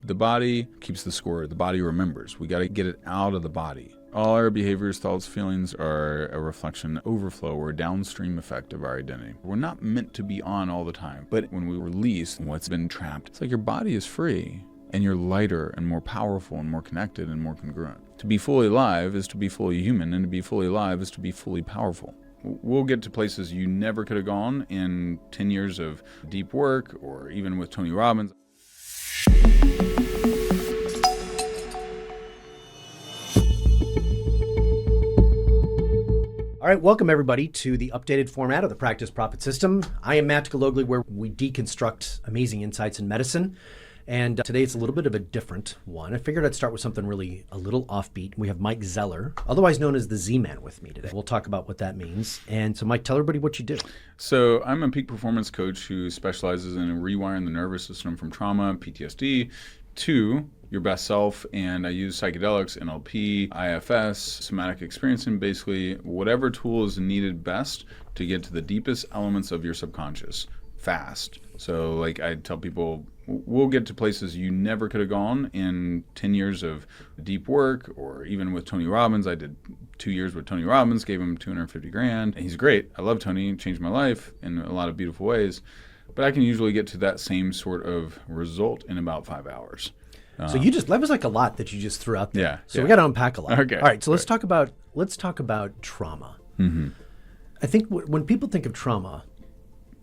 The body keeps the score. The body remembers. We got to get it out of the body. All our behaviors, thoughts, feelings are a reflection, overflow, or downstream effect of our identity. We're not meant to be on all the time, but when we release what's been trapped, it's like your body is free and you're lighter and more powerful and more connected and more congruent. To be fully alive is to be fully human, and to be fully alive is to be fully powerful. We'll get to places you never could have gone in 10 years of deep work or even with Tony Robbins. All right, welcome everybody to the updated format of the Practice Profit System. I am Matt Galogli, where we deconstruct amazing insights in medicine. And today it's a little bit of a different one. I figured I'd start with something really a little offbeat. We have Mike Zeller, otherwise known as the Z-Man, with me today. We'll talk about what that means. And so Mike, tell everybody what you do. So I'm a peak performance coach who specializes in rewiring the nervous system from trauma, PTSD, to your best self, and I use psychedelics, NLP, IFS, somatic experiencing, basically whatever tool is needed best to get to the deepest elements of your subconscious fast. So like I tell people, we'll get to places you never could have gone in 10 years of deep work, or even with Tony Robbins. I did 2 years with Tony Robbins, gave him $250,000, and he's great. I love Tony, changed my life in a lot of beautiful ways, but I can usually get to that same sort of result in about 5 hours. So that was like a lot that you just threw out there. Yeah. So we got to unpack a lot. Okay. All right. So let's talk about trauma. Mm-hmm. I think when people think of trauma,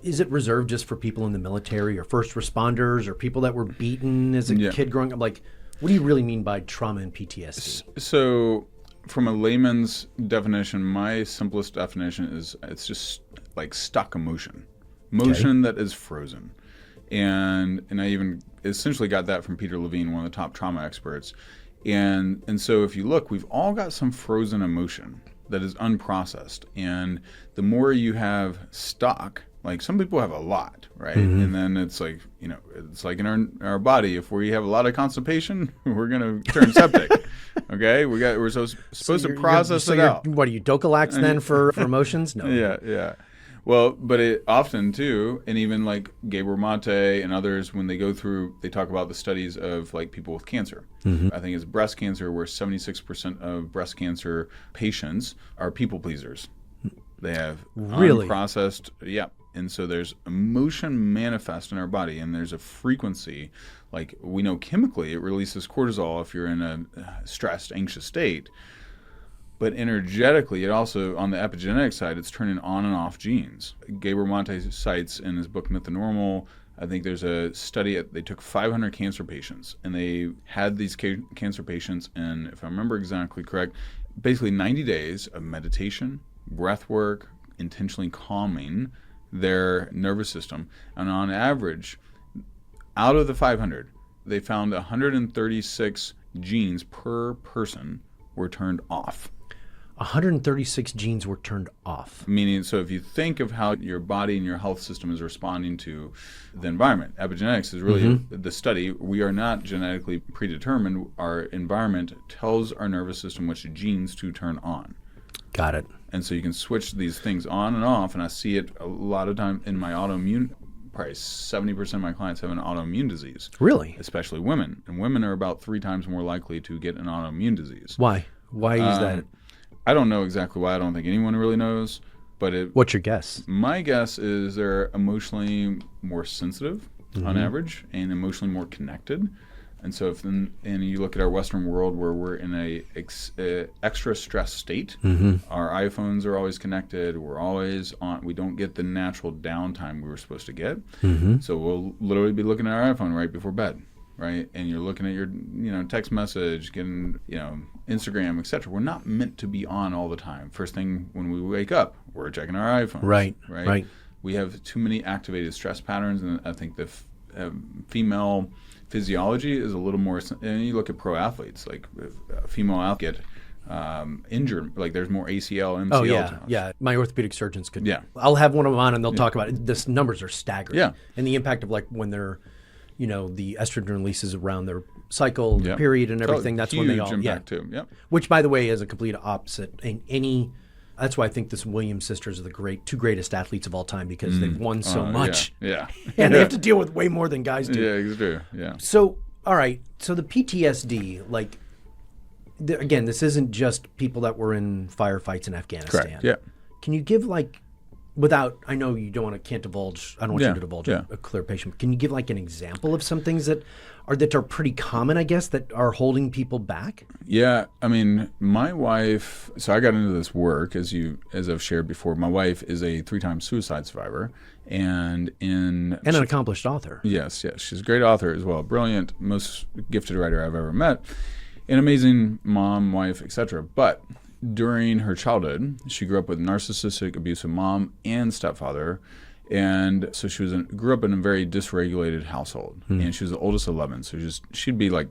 is it reserved just for people in the military or first responders or people that were beaten as a kid growing up? Like, what do you really mean by trauma and PTSD? So from a layman's definition, my simplest definition is it's just like stuck emotion that is frozen. And I even essentially got that from Peter Levine, one of the top trauma experts. And so if you look, we've all got some frozen emotion that is unprocessed. And the more you have stuck, like some people have a lot, right? Mm-hmm. And then it's like, it's like in our body, if we have a lot of constipation, we're going to turn septic. Okay? We're supposed to process it out. What are you, Docalax then for emotions? No. Yeah. Well, but it often too, and even like Gabor Mate and others, when they go through, they talk about the studies of like people with cancer. Mm-hmm. I think it's breast cancer, where 76% of breast cancer patients are people pleasers. They have unprocessed, and so there's emotion manifest in our body, and there's a frequency, like we know chemically it releases cortisol if you're in a stressed, anxious state. But energetically, it also, on the epigenetic side, it's turning on and off genes. Gabor Mate cites in his book Myth the Normal, I think there's a study, they took 500 cancer patients, and they had these cancer patients in, if I remember exactly correct, basically 90 days of meditation, breath work, intentionally calming their nervous system. And on average, out of the 500, they found 136 genes per person were turned off. 136 genes were turned off. Meaning, so if you think of how your body and your health system is responding to the environment, epigenetics is really the study. We are not genetically predetermined. Our environment tells our nervous system which genes to turn on. Got it. And so you can switch these things on and off, and I see it a lot of time in my autoimmune. Probably 70% of my clients have an autoimmune disease. Really? Especially women. And women are about 3 times more likely to get an autoimmune disease. Why? Why is that? I don't know exactly why. I don't think anyone really knows. But what's your guess? My guess is they're emotionally more sensitive on average, and emotionally more connected. And so and you look at our Western world, where we're in a extra stress state, our iPhones are always connected, we're always on, we don't get the natural downtime we were supposed to get. So we'll literally be looking at our iPhone right before bed, right? And you're looking at your text message, getting Instagram, etc. We're not meant to be on all the time. First thing when we wake up, we're checking our iPhones. Right. We have too many activated stress patterns, and I think the female physiology is a little more, and you look at pro athletes, like female athletes get injured, like there's more ACL, MCL. Oh yeah, times. yeah. My orthopedic surgeons could. Yeah. I'll have one of them on, and they'll talk about it. The numbers are staggering. Yeah. And the impact of like when they're, the estrogen releases around their cycle, period, and everything. That's when they all too. Yep. Which, by the way, is a complete opposite in any. That's why I think the Williams sisters are the two greatest athletes of all time, because they've won so much. Yeah. And they have to deal with way more than guys do. Yeah, it's true. Yeah. So, all right, so the PTSD, like, again, this isn't just people that were in firefights in Afghanistan. Correct. Yeah. Can you give like, without, I know you can't divulge, I don't want you to divulge a clear patient, but can you give like an example of some things that are pretty common, I guess, that are holding people back? Yeah, I mean, my wife, so I got into this work, as I've shared before. My wife is a 3-time suicide survivor and an accomplished author. Yes, she's a great author as well, brilliant, most gifted writer I've ever met, an amazing mom, wife, etc. But during her childhood, she grew up with a narcissistic, abusive mom and stepfather. And so she grew up in a very dysregulated household, and she was the oldest of 11. So she'd be like,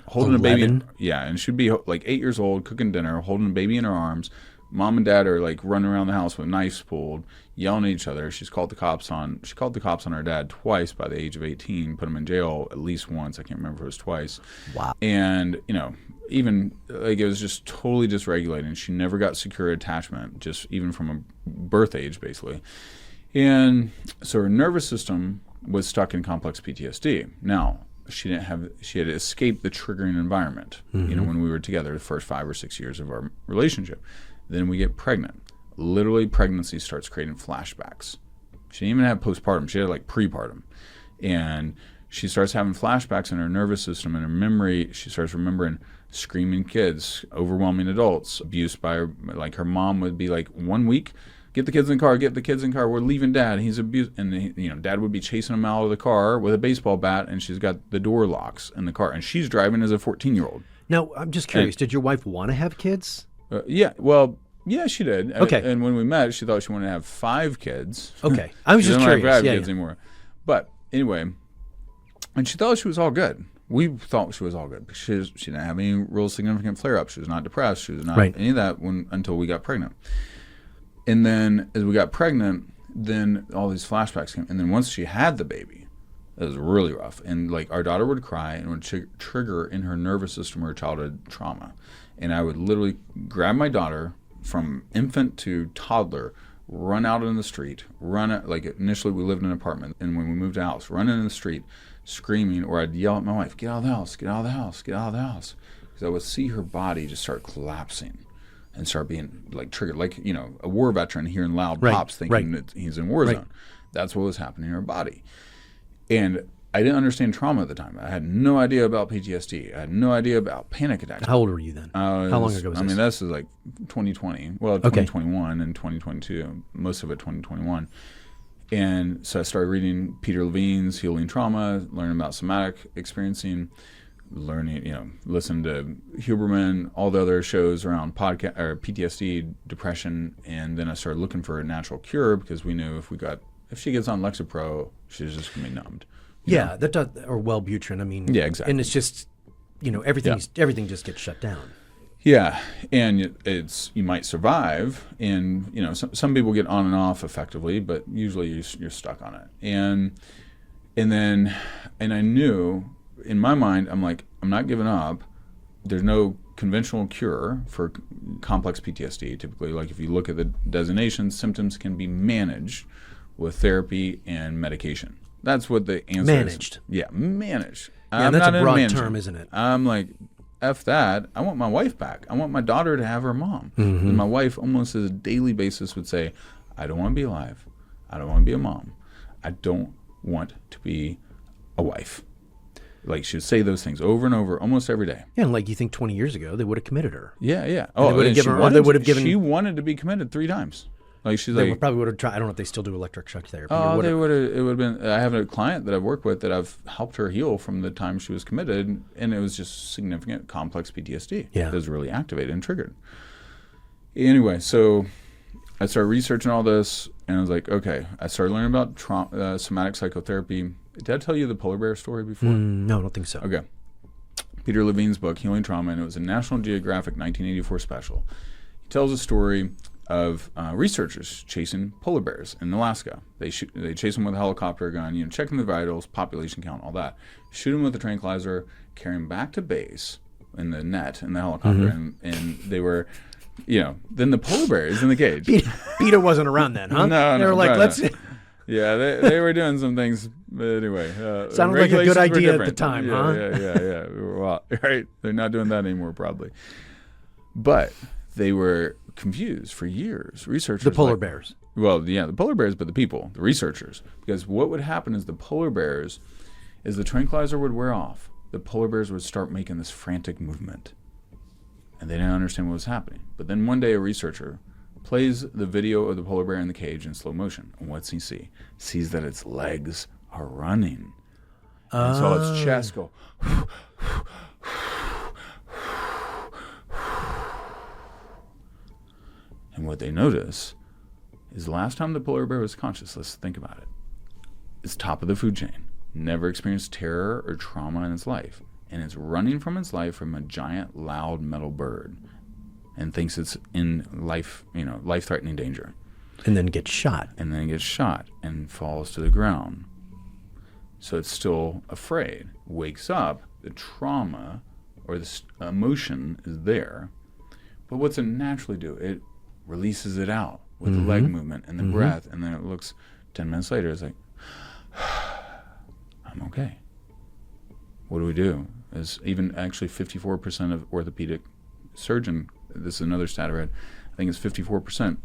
holding 11? A baby. Yeah, and she'd be like 8 years old, cooking dinner, holding a baby in her arms. Mom and dad are like running around the house with knives pulled, yelling at each other. She called the cops on her dad twice by the age of 18, put him in jail at least once. I can't remember if it was twice. Wow. And, even like it was just totally dysregulated. And she never got secure attachment, just even from a birth age, basically. And so her nervous system was stuck in complex PTSD. Now, she had escaped the triggering environment, when we were together the first 5 or 6 years of our relationship. Then we get pregnant. Literally, pregnancy starts creating flashbacks. She didn't even have postpartum. She had like prepartum. And she starts having flashbacks in her nervous system and her memory. She starts remembering screaming kids, overwhelming adults, abuse by her mom would be like, 1 week, get the kids in the car, we're leaving dad, he's abused. And dad would be chasing him out of the car with a baseball bat, and she's got the door locks in the car, and she's driving as a 14-year-old. Now, I'm just curious, did your wife want to have kids? Yeah, she did. Okay. And when we met, she thought she wanted to have 5 kids. Okay. I was just curious. She didn't have kids anymore. But anyway, and she thought she was all good. We thought she was all good. She didn't have any real significant flare-ups. She was not depressed. She was not any of that until we got pregnant. And then as we got pregnant, then all these flashbacks came. And then once she had the baby, it was really rough. And like our daughter would cry and would trigger in her nervous system her childhood trauma. And I would literally grab my daughter from infant to toddler, run out in the street, like initially we lived in an apartment. And when we moved to a house, run in the street screaming, or I'd yell at my wife, get out of the house, get out of the house, get out of the house. Because I would see her body just start collapsing. And start being like triggered, like a war veteran hearing loud pops, thinking that he's in war zone. That's what was happening in her body. And I didn't understand trauma at the time. I had no idea about PTSD. I had no idea about panic attacks. How old were you then? How long ago was this? I mean, this is like 2020. Well, 2021 and 2022. Most of it 2021. And so I started reading Peter Levine's Healing Trauma, learning about somatic experiencing, listen to Huberman, all the other shows around PTSD, depression, and then I started looking for a natural cure because we knew if she gets on Lexapro, she's just gonna be numbed. That does, or Wellbutrin. I mean, yeah, exactly. And it's just, everything just gets shut down. Yeah, and you might survive, and some people get on and off effectively, but usually you're stuck on it, and I knew. In my mind, I'm like, I'm not giving up. There's no conventional cure for complex PTSD. Typically, like if you look at the designations, symptoms can be managed with therapy and medication. That's what the answer managed. is. Yeah, managed. Yeah, that's a broad term, isn't it? I'm like, F that. I want my wife back. I want my daughter to have her mom. And my wife almost as a daily basis would say, I don't want to be alive. I don't want to be a mom. I don't want to be a wife. Like she would say those things over and over, almost every day. Yeah, and like you think 20 years ago they would have committed her. Yeah. Oh, She wanted to be committed 3 times. Like they probably would have tried. I don't know if they still do electric shock therapy. Oh, they would have. It would have been. I have a client that I've worked with that I've helped her heal from the time she was committed, and it was just significant complex PTSD. Yeah, it was really activated and triggered. Anyway, so I started researching all this, and I was like, okay. I started learning about somatic psychotherapy. Did I tell you the polar bear story before? No, I don't think so. Okay. Peter Levine's book, Healing Trauma, and it was a National Geographic 1984 special. He tells a story of researchers chasing polar bears in Alaska. They chase them with a helicopter gun, checking the vitals, population count, all that. Shoot them with a tranquilizer, carry them back to base in the net in the helicopter, and they were... then the polar bear is in the cage. Peter wasn't around then, huh? No. They were like, let's... Yeah, they were doing some things. But anyway, Sounded like a good idea at the time, yeah, huh? Yeah. Well, right. They're not doing that anymore, probably. But they were confused for years. Researchers. The polar bears. Well, yeah, the polar bears, but the people, the researchers. Because what would happen is the polar bears, as the tranquilizer would wear off, the polar bears would start making this frantic movement. And they didn't understand what was happening. But then one day a researcher plays the video of the polar bear in the cage in slow motion. And what's he see? Sees that its legs are running. And so its chest go. And what they notice is the last time the polar bear was conscious, let's think about it, it's top of the food chain. Never experienced terror or trauma in its life. And it's running from its life from a giant, loud metal bird and thinks it's in life-threatening danger. And then gets shot. And then gets shot and falls to the ground. So it's still afraid. Wakes up, the trauma or the emotion is there. But what's it naturally do? It releases it out with the leg movement and the breath. And then it looks 10 minutes later, it's like, I'm okay. What do we do? Is even actually 54% of orthopedic surgeon, this is another stat I read, I think it's 54%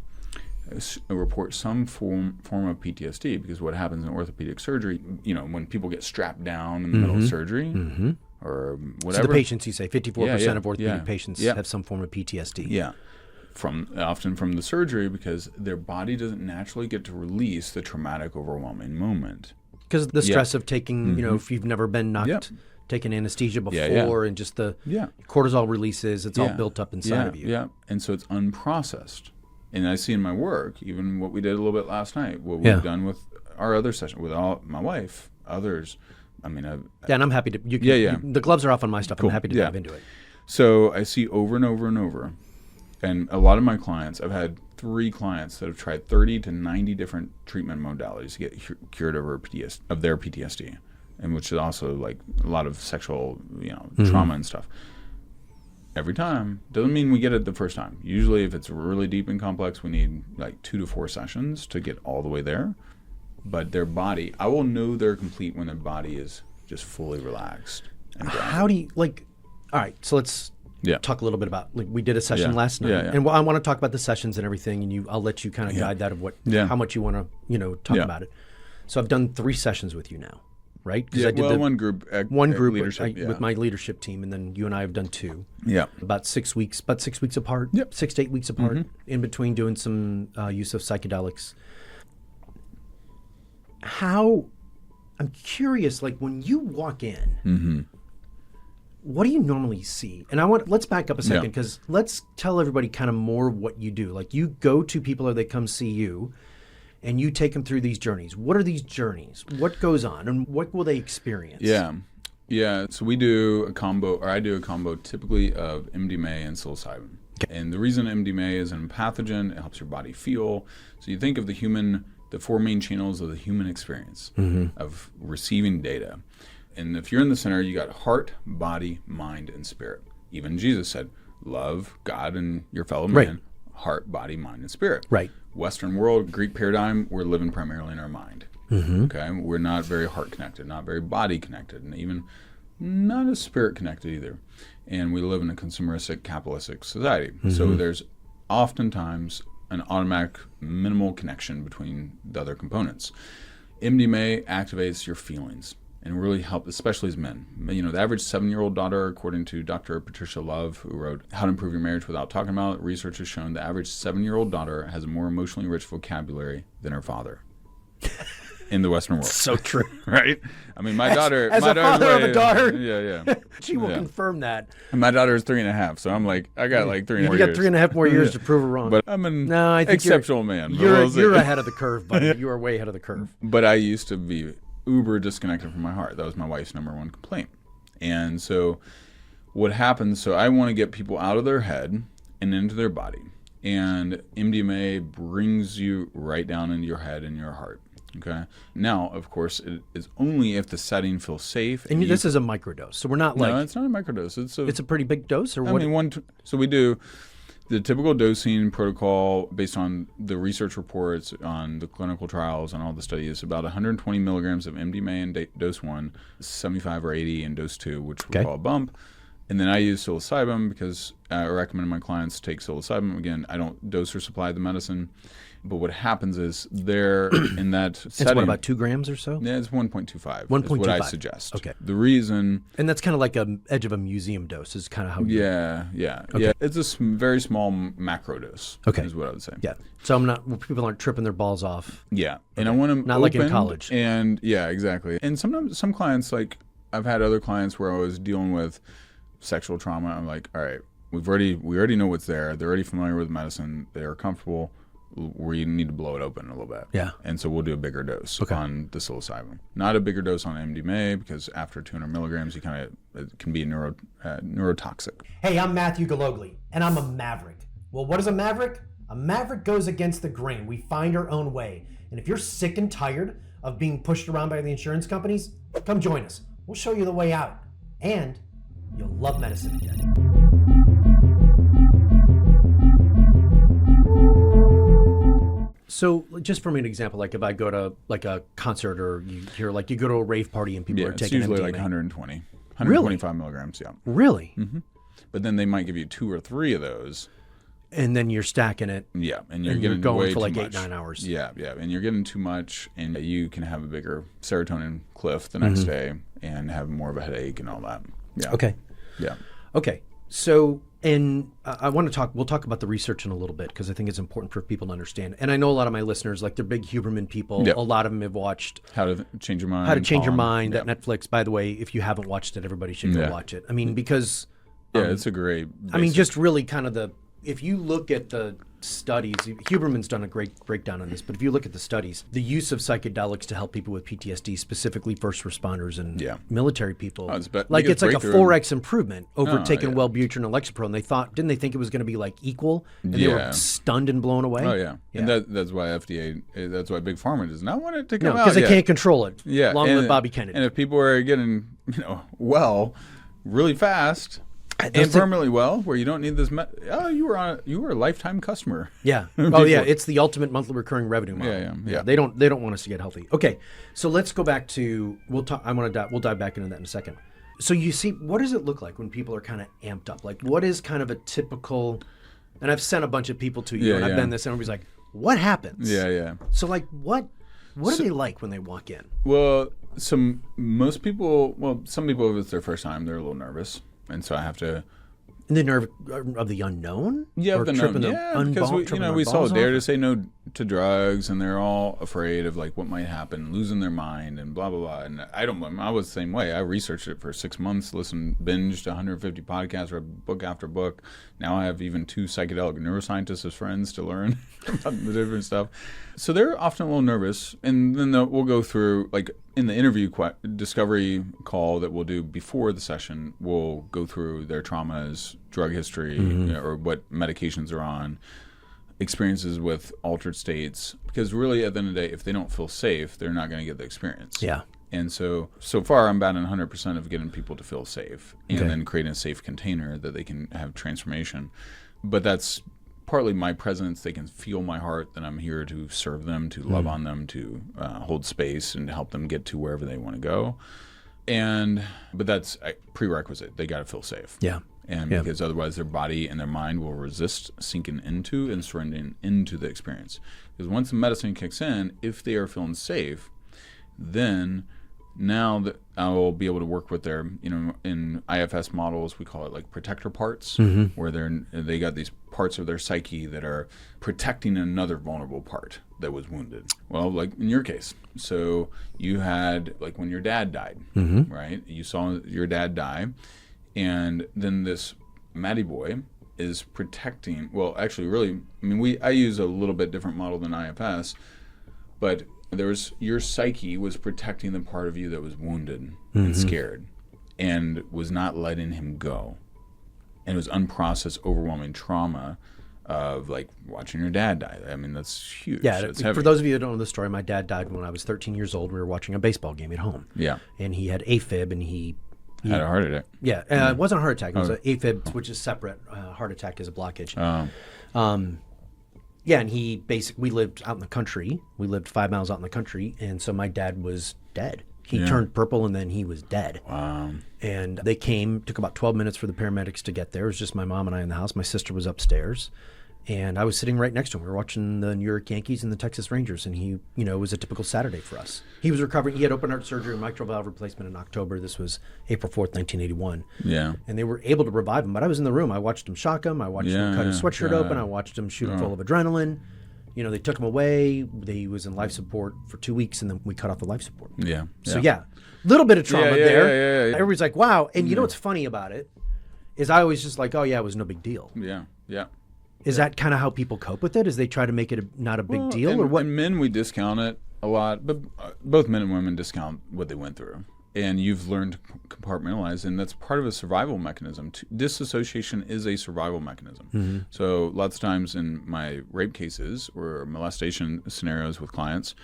report some form of PTSD, because what happens in orthopedic surgery, when people get strapped down in the middle of surgery or whatever. So the patients, you say, 54% of orthopedic patients Yeah. have some form of PTSD. Yeah. Often from the surgery, because their body doesn't naturally get to release the traumatic, overwhelming moment. Because the stress of taking, if you've never been knocked, taken anesthesia before, and just the cortisol releases, it's all built up inside of you. Yeah, and so it's unprocessed. And I see in my work, even what we did a little bit last night, what we've done with our other session, with my wife, others. I mean, and I'm happy to. The gloves are off on my stuff. Cool. I'm happy to dive into it. So I see over and over and over, and a lot of my clients, I've had 3 clients that have tried 30 to 90 different treatment modalities to get cured of their PTSD, and which is also like a lot of sexual, trauma and stuff. Every time, doesn't mean we get it the first time. Usually, if it's really deep and complex, we need like 2 to 4 sessions to get all the way there. But their body, I will know they're complete when their body is just fully relaxed. And how do you all right, so let's talk a little bit about, we did a session last night, and I want to talk about the sessions and everything, and I'll let you kind of guide that of how much you want to talk about it. So I've done 3 sessions with you now, right? Yeah, I did one group leadership, with my leadership team, and then you and I have done 2. Yeah, about 6 weeks apart. 6 to 8 weeks apart. In between doing some use of psychedelics. I'm curious, like when you walk in. What do you normally see? And let's back up a second, because let's tell everybody kind of more what you do. Like, you go to people or they come see you, and you take them through these journeys. What are these journeys? What goes on, and what will they experience? Yeah. So I do a combo typically of MDMA and psilocybin. Okay. And the reason MDMA is an pathogen, it helps your body feel. So you think of the 4 main channels of the human experience of receiving data. And if you're in the center, you got heart, body, mind, and spirit. Even Jesus said, love God and your fellow man, heart, body, mind, and spirit. Right. Western world, Greek paradigm, we're living primarily in our mind. Okay, we're not very heart connected, not very body connected, and even not as spirit connected either. And we live in a consumeristic, capitalistic society. So there's oftentimes an automatic minimal connection between the other components. MDMA activates your feelings and really help, especially as men. The average 7-year-old daughter, according to Dr. Patricia Love, who wrote How to Improve Your Marriage Without Talking About It, research has shown the average 7-year-old daughter has a more emotionally rich vocabulary than her father in the Western world. So true. Right? I mean, my daughter... As a father of a daughter, she will Yeah. confirm that. And my daughter is 3.5, so I'm like, I got like 3.5 years. You got 3.5 more years to prove her wrong. But I'm an I think exceptional man. but You're ahead of the curve, buddy. You are way ahead of the curve. But I used to be uber disconnected from my heart. That was my wife's number 1 complaint. And so what happens, so I want to get people out of their head and into their body. And MDMA brings you right down into your head and your heart. Okay. Now, of course, it is only if the setting feels safe. And this is a microdose, so we're not like... No, it's not a microdose. It's a pretty big dose, or what? I mean, so we do... The typical dosing protocol, based on the research reports on the clinical trials and all the studies, about 120 milligrams of MDMA in dose 1, 75 or 80 in dose 2, which we call a bump. And then I use psilocybin because I recommend my clients take psilocybin. Again, I don't dose or supply the medicine. But what happens is they're in that setting. It's what, about 2 grams or so? Yeah, it's 1.25. 1.25. Is what I suggest. Okay. The reason... And that's kind of like a edge of a museum dose is kind of how you... Yeah. It's a very small macro dose. Okay. Is what I would say. Yeah. So people aren't tripping their balls off. Yeah. And I want them not like in college. And yeah, exactly. And sometimes some clients, like I've had other clients where I was dealing with sexual trauma. I'm like, all right, we already know what's there. They're already familiar with medicine. They are comfortable. We need to blow it open a little bit. Yeah. And so we'll do a bigger dose on the psilocybin. Not a bigger dose on MDMA because after 200 milligrams, it can be neurotoxic. Hey, I'm Matthew Galogli, and I'm a maverick. Well, what is a maverick? A maverick goes against the grain. We find our own way. And if you're sick and tired of being pushed around by the insurance companies, come join us. We'll show you the way out. And you'll love medicine again. So just from an example, like if I go to like a concert or you go to a rave party and people are taking it's usually MDMA. like 125 milligrams, yeah. Really? Mm-hmm. But then they might give you 2 or 3 of those. And then you're stacking it. Yeah, and you're getting going way for like too 8-9 hours. Yeah, and you're getting too much, and you can have a bigger serotonin cliff the next day and have more of a headache and all that. Yeah. Okay. Yeah. Okay. So, and we'll talk about the research in a little bit because I think it's important for people to understand. And I know a lot of my listeners, like they're big Huberman people. Yep. A lot of them have watched How to Change Your Mind. How to Change Your Mind, that Netflix. By the way, if you haven't watched it, everybody should go watch it. I mean, because... it's a great... I mean, just really kind of if you look at the studies, Huberman's done a great breakdown on this, but if you look at the studies, the use of psychedelics to help people with PTSD, specifically first responders and military people, it's like a 4x improvement over taking Wellbutrin and Lexapro. Didn't they think it was going to be like equal? And they were stunned and blown away? Oh, yeah. And that's why that's why Big Pharma does not want it to come out. Because they can't control it. Yeah. Along with Bobby Kennedy. And if people are getting, well really fast... And permanently well, where you don't need this. You were a lifetime customer. Yeah. It's the ultimate monthly recurring revenue model. Yeah. They don't want us to get healthy. Okay. So let's go back to we'll dive back into that in a second. So you see, what does it look like when people are kind of amped up? Like, what is kind of a typical? And I've sent a bunch of people to you, and I've done this, and everybody's like, "What happens?" Yeah. So like, what are they like when they walk in? Well, some people, if it's their first time, they're a little nervous. And so I have to... The nerve of the unknown? Yeah, of the unknown. Because we saw dare to say no to drugs, and they're all afraid of like what might happen, losing their mind, and blah, blah, blah. And I was the same way. I researched it for 6 months, binged 150 podcasts, read book after book. Now I have even 2 psychedelic neuroscientists as friends to learn about the different stuff. So they're often a little nervous, and then we'll go through, like in the interview discovery call that we'll do before the session, we'll go through their traumas, drug history, or what medications are on, experiences with altered states. Because really, at the end of the day, if they don't feel safe, they're not going to get the experience. Yeah. And so far, I'm batting 100% of getting people to feel safe and then creating a safe container that they can have transformation. But that's partly my presence. They can feel my heart, that I'm here to serve them, to love on them, to hold space and to help them get to wherever they want to go. But that's a prerequisite. They got to feel safe. Yeah. And because otherwise their body and their mind will resist sinking into and surrendering into the experience. Because once the medicine kicks in, if they are feeling safe, then now that I will be able to work with their, in IFS models, we call it like protector parts, where they got these parts of their psyche that are protecting another vulnerable part that was wounded. Well, like in your case, so you had, like when your dad died, right? You saw your dad die, and then this Matty boy is protecting, well, actually really, I use a little bit different model than IFS, but your psyche was protecting the part of you that was wounded and scared and was not letting him go. And it was unprocessed, overwhelming trauma of like watching your dad die. That's huge. Yeah, that's for those of you that don't know the story, my dad died when I was 13 years old. We were watching a baseball game at home. Yeah. And he had AFib, and he Had a heart attack. Yeah, it wasn't a heart attack. It was an AFib, which is separate. Heart attack is a blockage. Yeah, and we lived out in the country. We lived 5 miles out in the country, and so my dad was dead. He turned purple, and then he was dead. Wow. And they came, took about 12 minutes for the paramedics to get there. It was just my mom and I in the house. My sister was upstairs, and I was sitting right next to him. We were watching the New York Yankees and the Texas Rangers, and he, it was a typical Saturday for us. He was recovering. He had open heart surgery and mitral valve replacement in October. This was April 4th, 1981. Yeah. And they were able to revive him, but I was in the room. I watched him shock him. I watched him cut his sweatshirt open. I watched him shoot him full of adrenaline. They took him away. He was in life support for 2 weeks, and then we cut off the life support. Yeah. So, little bit of trauma there. Yeah. Everybody's like, wow. And you know what's funny about it is I always just like, oh, yeah, it was no big deal. Yeah. Is that kind of how people cope with it? Is they try to make it not a big deal? Or what? And men, we discount it a lot, but both men and women discount what they went through. And you've learned to compartmentalize, and that's part of a survival mechanism. Disassociation is a survival mechanism. Mm-hmm. So lots of times in my rape cases or molestation scenarios with clients,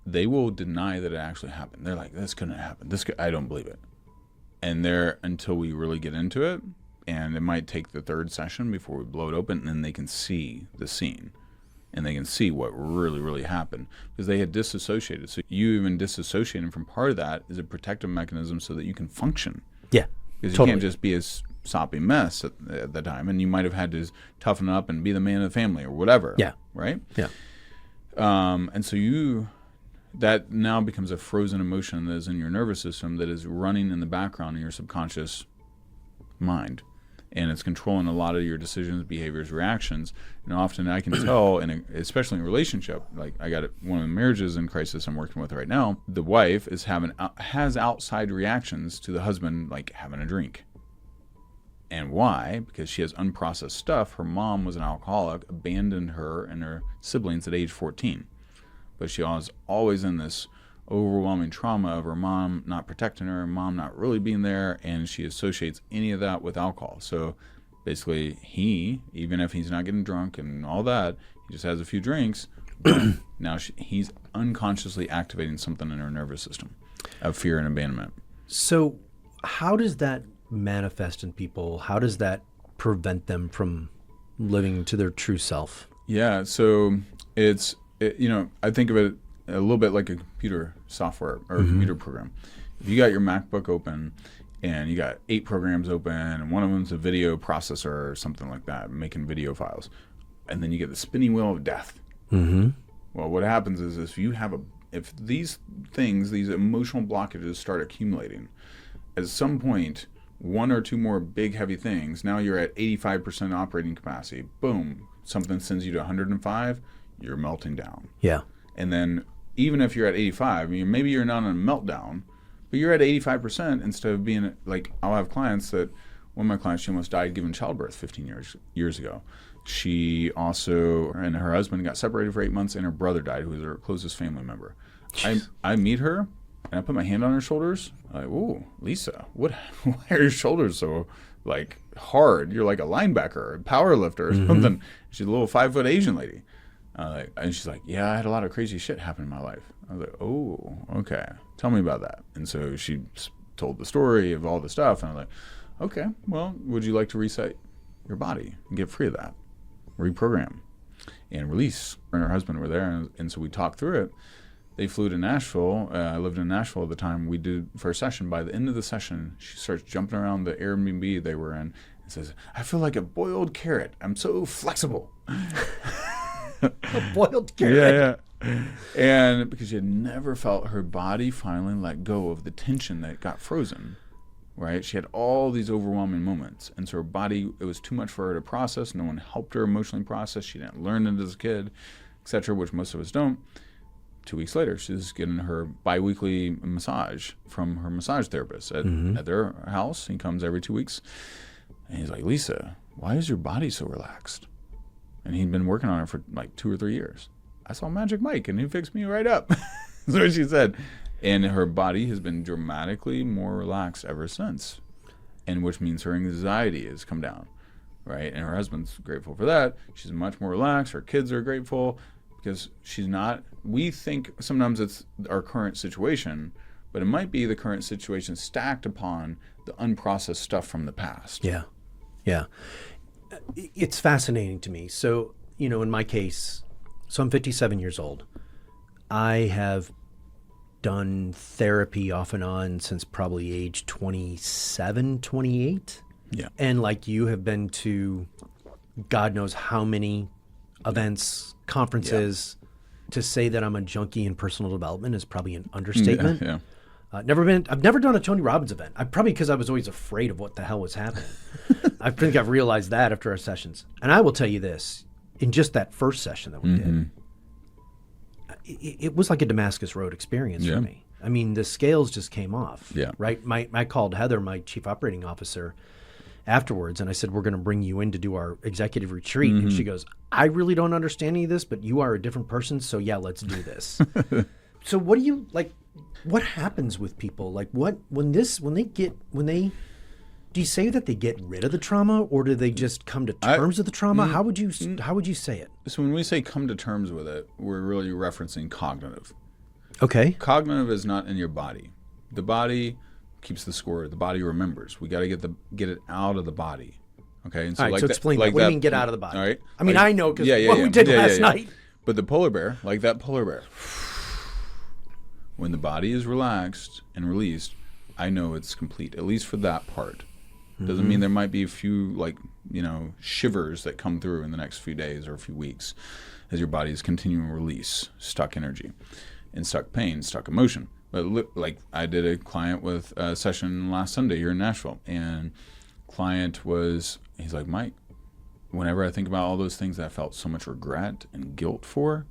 they will deny that it actually happened. They're like, this couldn't happen. I don't believe it. And until we really get into it, and it might take the third session before we blow it open, and then they can see the scene. And they can see what really, really happened because they had disassociated. So you even disassociating from part of that is a protective mechanism so that you can function. Yeah, because you can't just be a soppy mess at the time, and you might have had to toughen up and be the man of the family or whatever. Yeah. Right. Yeah. And so that now becomes a frozen emotion that is in your nervous system that is running in the background in your subconscious mind. And it's controlling a lot of your decisions, behaviors, reactions. And often I can tell, especially in a relationship, like I got one of the marriages in crisis I'm working with right now, the wife has outside reactions to the husband, like having a drink. And why? Because she has unprocessed stuff. Her mom was an alcoholic, abandoned her and her siblings at age 14. But she was always in this overwhelming trauma of her mom not protecting her, mom not really being there, and she associates any of that with alcohol. So basically even if he's not getting drunk and all that, he just has a few drinks, now he's unconsciously activating something in her nervous system of fear and abandonment. So how does that manifest in people? How does that prevent them from living to their true self? Yeah, so I think of it a little bit like a computer software or a computer program. If you got your MacBook open and you got 8 programs open and one of them's a video processor or something like that, making video files, and then you get the spinning wheel of death. Mm-hmm. Well, what happens is if these emotional blockages start accumulating, at some point, 1 or 2 more big heavy things, now you're at 85% operating capacity. Boom, something sends you to 105, you're melting down. Yeah. And then even if you're at 85, maybe you're not on a meltdown, but you're at 85% instead of being like, I'll have clients that, one of my clients, she almost died giving childbirth 15 years ago. She also, and her husband got separated for 8 months, and her brother died, who was her closest family member. I meet her, and I put my hand on her shoulders. I'm like, ooh, Lisa, why are your shoulders so like hard? You're like a linebacker, a power lifter or something. She's a little 5-foot Asian lady. And she's like, yeah, I had a lot of crazy shit happen in my life. I was like, oh, okay. Tell me about that. And so she told the story of all the stuff. And I was like, okay, well, would you like to reset your body and get free of that? Reprogram and release. Her and her husband were there. And so we talked through it. They flew to Nashville. I lived in Nashville at the time. We did for a session. By the end of the session, she starts jumping around the Airbnb they were in and says, I feel like a boiled carrot. I'm so flexible. A boiled carrot. Yeah. And because she had never felt her body finally let go of the tension that got frozen, right? She had all these overwhelming moments. And so her body, it was too much for her to process. No one helped her emotionally process. She didn't learn it as a kid, etc., which most of us don't. 2 weeks later, she's getting her biweekly massage from her massage therapist at their house. He comes every 2 weeks. And he's like, Lisa, why is your body so relaxed? And he'd been working on it for like 2 or 3 years. I saw Magic Mike, and he fixed me right up. That's what she said. And her body has been dramatically more relaxed ever since, and which means her anxiety has come down, right? And her husband's grateful for that. She's much more relaxed. Her kids are grateful because she's not. We think sometimes it's our current situation, but it might be the current situation stacked upon the unprocessed stuff from the past. Yeah. Yeah. It's fascinating to me. So, in my case, so I'm 57 years old. I have done therapy off and on since probably age 27, 28. Yeah. And like you have been to God knows how many events, conferences. To say that I'm a junkie in personal development is probably an understatement. Yeah. I've never done a Tony Robbins event. Probably because I was always afraid of what the hell was happening. I think I've realized that after our sessions. And I will tell you this, in just that first session that we did, it was like a Damascus Road experience for me. I mean, the scales just came off. Yeah. Right? I called Heather, my chief operating officer, afterwards, and I said, we're going to bring you in to do our executive retreat. And she goes, I really don't understand any of this, but you are a different person, so yeah, let's do this. So what do you, like, what happens with people? Like, do you say that they get rid of the trauma, or do they just come to terms with the trauma? How would you say it? So when we say come to terms with it, we're really referencing cognitive. Okay. Cognitive is not in your body. The body keeps the score. The body remembers. We got to get it out of the body. Okay. And so all right. like So explain that. What do you mean get out of the body? All right. I mean, I know because what we did last night. But the polar bear, like that polar bear, when the body is relaxed and released, I know it's complete, at least for that part. Doesn't mean there might be a few shivers that come through in the next few days or a few weeks as your body is continuing to release stuck energy and stuck pain, stuck emotion. But like I did a client with a session last Sunday here in Nashville, and he's like, Mike, whenever I think about all those things that I felt so much regret and guilt for,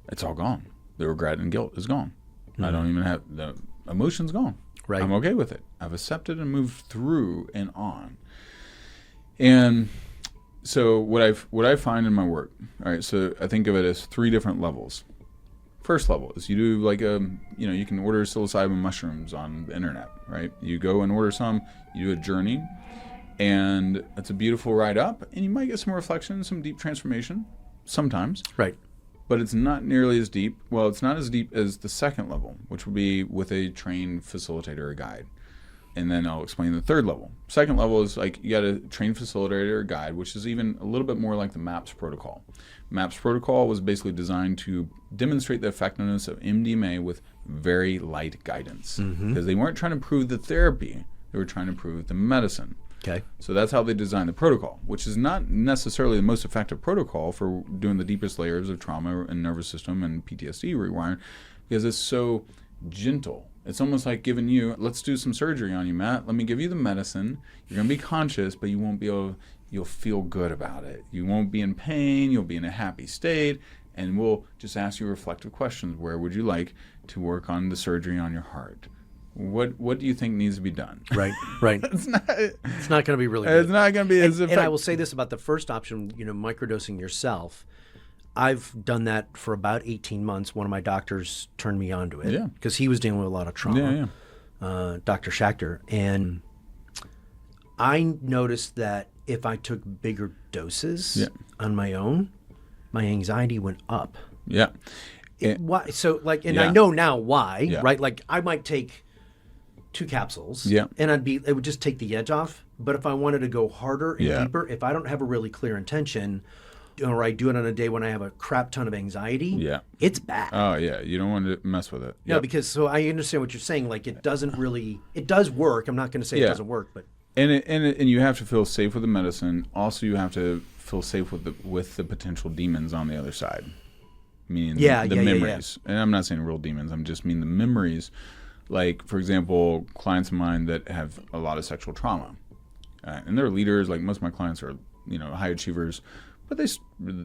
it's all gone. The regret and guilt is gone. I don't even have, the emotion's gone. Right. I'm okay with it. I've accepted and moved through and on. And so what I find in my work, all right, so I think of it as 3 different levels. First level is you do like you can order psilocybin mushrooms on the internet, right? You go and order some, you do a journey, and it's a beautiful ride up, and you might get some reflection, some deep transformation sometimes. Right. But it's not nearly as deep. Well, it's not as deep as the second level, which would be with a trained facilitator or guide. And then I'll explain the third level. Second level is like you got a trained facilitator or guide, which is even a little bit more like the MAPS protocol. MAPS protocol was basically designed to demonstrate the effectiveness of MDMA with very light guidance. Because they weren't trying to prove the therapy, they were trying to prove the medicine. Okay. So that's how they designed the protocol, which is not necessarily the most effective protocol for doing the deepest layers of trauma and nervous system and PTSD rewiring, because it's so gentle. It's almost like giving you, let's do some surgery on you, Matt. Let me give you the medicine. You're going to be conscious, but you won't be able, you'll feel good about it. You won't be in pain. You'll be in a happy state. And we'll just ask you reflective questions. Where would you like to work on the surgery on your heart? What do you think needs to be done? Right. It's not going to be really good. It's not going to be as effective. And I will say this about the first option, microdosing yourself. I've done that for about 18 months. One of my doctors turned me onto it because he was dealing with a lot of trauma, Dr. Schachter. And I noticed that if I took bigger doses on my own, my anxiety went up. Yeah. Why? So I know now why, right? Like I might take 2 capsules and it would just take the edge off. But if I wanted to go harder and deeper, if I don't have a really clear intention, or I do it on a day when I have a crap ton of anxiety, it's bad. Oh, yeah. You don't want to mess with it. No, because so I understand what you're saying. Like it does work. I'm not going to say it doesn't work, but. And you have to feel safe with the medicine. Also, you have to feel safe with the potential demons on the other side. Meaning the memories. And I'm not saying real demons. I'm just mean the memories. Like, for example, clients of mine that have a lot of sexual trauma. And they're leaders. Like most of my clients are, high achievers. But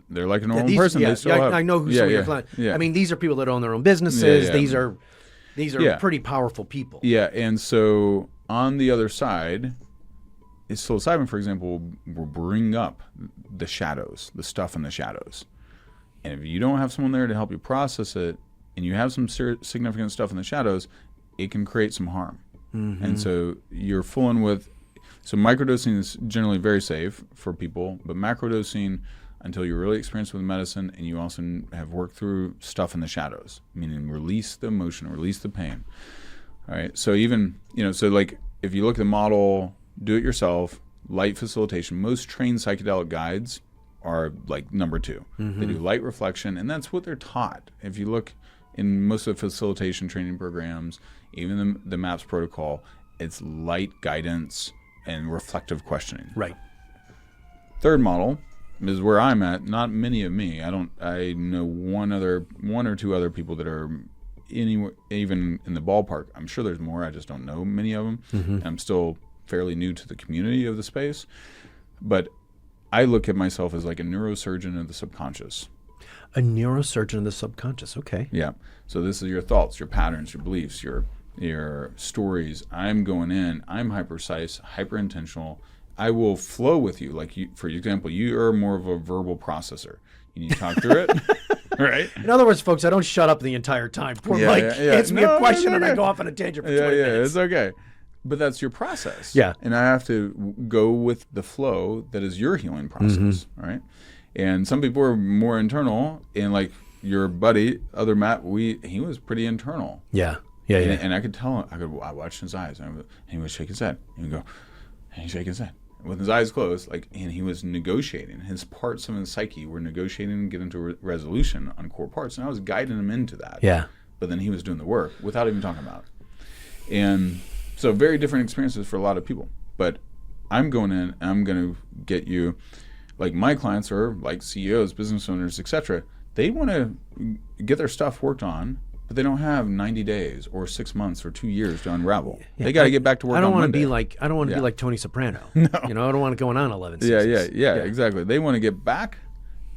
they're like a normal person. They still have, I know who some of your clients. I mean, these are people that own their own businesses. These are pretty powerful people. Yeah, and so on the other side, psilocybin, for example, will bring up the shadows, the stuff in the shadows. And if you don't have someone there to help you process it, and you have some significant stuff in the shadows, it can create some harm. And so you're fooling with. So microdosing is generally very safe for people, but macrodosing until you're really experienced with medicine and you also have worked through stuff in the shadows, meaning release the emotion, release the pain. All right. So even, so like if you look at the model, do it yourself, light facilitation, most trained psychedelic guides are like number 2. They do light reflection, and that's what they're taught. If you look in most of the facilitation training programs, even the MAPS protocol, it's light guidance and reflective questioning. Right. Third model is where I'm at. Not many of me. I know one or two other people that are even in the ballpark. I'm sure there's more. I just don't know many of them. And I'm still fairly new to the community of the space. But I look at myself as like a neurosurgeon of the subconscious. A neurosurgeon of the subconscious. Okay. Yeah. So this is your thoughts, your patterns, your beliefs, your stories. I'm going in. I'm hyper-precise, hyper-intentional. I will flow with you. Like, for example, you are more of a verbal processor. You need to talk through it, right? In other words, folks, I don't shut up the entire time. Poor Mike hits me a question and I go off on a tangent for 20 minutes. It's okay. But that's your process. Yeah. And I have to go with the flow that is your healing process, right? And some people are more internal, and like your buddy, other Matt, he was pretty internal. Yeah. And I could tell him, I watched his eyes, and he would shake his head. He would go, and he'd shake his head. With his eyes closed, and he was negotiating. His parts of his psyche were negotiating and getting to resolution on core parts, and I was guiding him into that. Yeah. But then he was doing the work without even talking about it. And so very different experiences for a lot of people. But I'm going in, and I'm going to get you, like my clients are like CEOs, business owners, etc. They want to get their stuff worked on, but they don't have 90 days or 6 months or 2 years to unravel. Yeah, they got to get back to work. I don't want to be like Tony Soprano. No. I don't want to go on 11 seasons. Yeah, exactly. They want to get back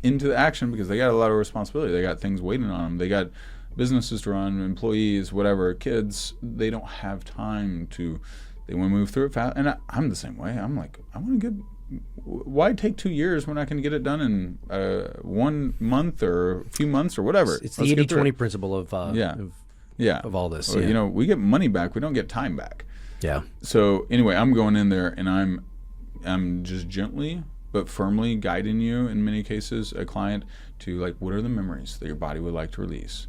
into the action because they got a lot of responsibility. They got things waiting on them. They got businesses to run, employees, whatever, kids. They don't have time to. They want to move through it fast. And I'm the same way. I'm like, I want to get. Why take 2 years when I can get it done in 1 month or a few months or whatever? It's the 80-20 principle of all this. Well, we get money back. We don't get time back. Yeah. So anyway, I'm going in there and I'm just gently but firmly guiding you in many cases, a client, to like, what are the memories that your body would like to release?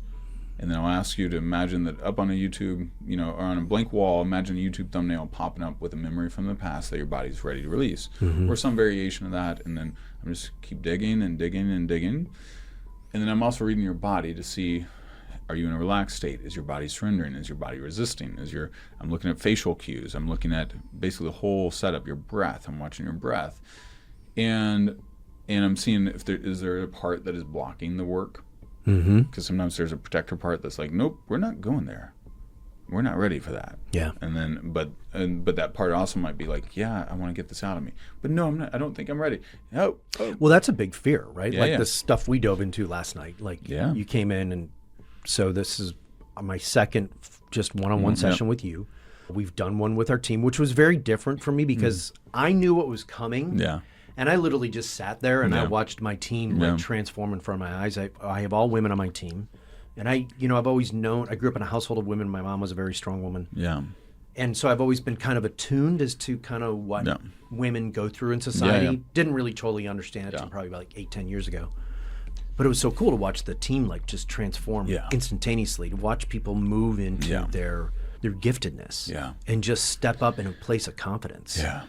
And then I'll ask you to imagine that up on a YouTube, or on a blank wall, imagine a YouTube thumbnail popping up with a memory from the past that your body's ready to release, or some variation of that. And then I'm just keep digging and digging and digging. And then I'm also reading your body to see, are you in a relaxed state? Is your body surrendering? Is your body resisting? I'm looking at facial cues. I'm looking at basically the whole setup, your breath. I'm watching your breath. And I'm seeing is there a part that is blocking the work? Because sometimes there's a protector part that's like, nope, we're not going there. We're not ready for that. Yeah. And then, but that part also might be like, yeah, I want to get this out of me. But no, I'm not. I don't think I'm ready. Oh. Well, that's a big fear, right? Yeah, the stuff we dove into last night. You came in, and so this is my second just one-on-one session with you. We've done one with our team, which was very different for me because I knew what was coming. Yeah. And I literally just sat there and I watched my team transform in front of my eyes. I have all women on my team. And I've always known, I grew up in a household of women. My mom was a very strong woman. Yeah. And so I've always been kind of attuned as to kind of what women go through in society. Yeah. Didn't really totally understand it until probably about 8-10 years ago. But it was so cool to watch the team just transform instantaneously, to watch people move into their giftedness and just step up in a place of confidence. Yeah.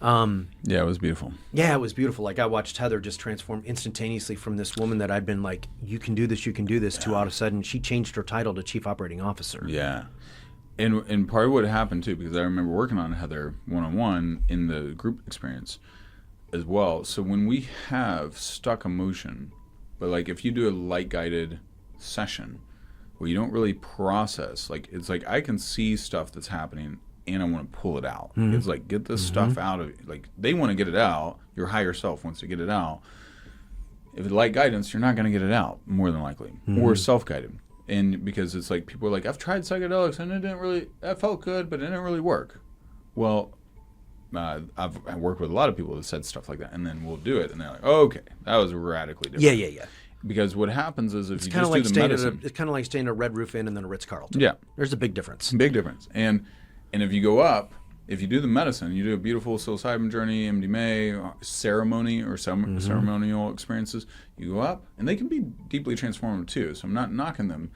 It was beautiful. Yeah, it was beautiful. I watched Heather just transform instantaneously from this woman that I'd been like, you can do this, to all of a sudden she changed her title to Chief Operating Officer. Yeah. And part of what happened too, because I remember working on Heather one-on-one in the group experience as well. So when we have stuck emotion, but if you do a light guided session where you don't really process, it's like I can see stuff that's happening and I want to pull it out. It's like, get this stuff out of it. They want to get it out. Your higher self wants to get it out. If it's light guidance, you're not going to get it out, more than likely. Or self-guided. And because it's like, people are like, I've tried psychedelics and that felt good, but it didn't really work. Well, I worked with a lot of people that said stuff like that, and then we'll do it, and they're like, oh, okay, that was radically different. Yeah. Because what happens is if you just do the medicine. It's kind of like staying at a Red Roof Inn and then a Ritz-Carlton. Yeah. There's a big difference. Big difference. And if you go up, if you do the medicine, you do a beautiful psilocybin journey, MDMA, ceremony or some ceremonial experiences, you go up, and they can be deeply transformative too, so I'm not knocking them.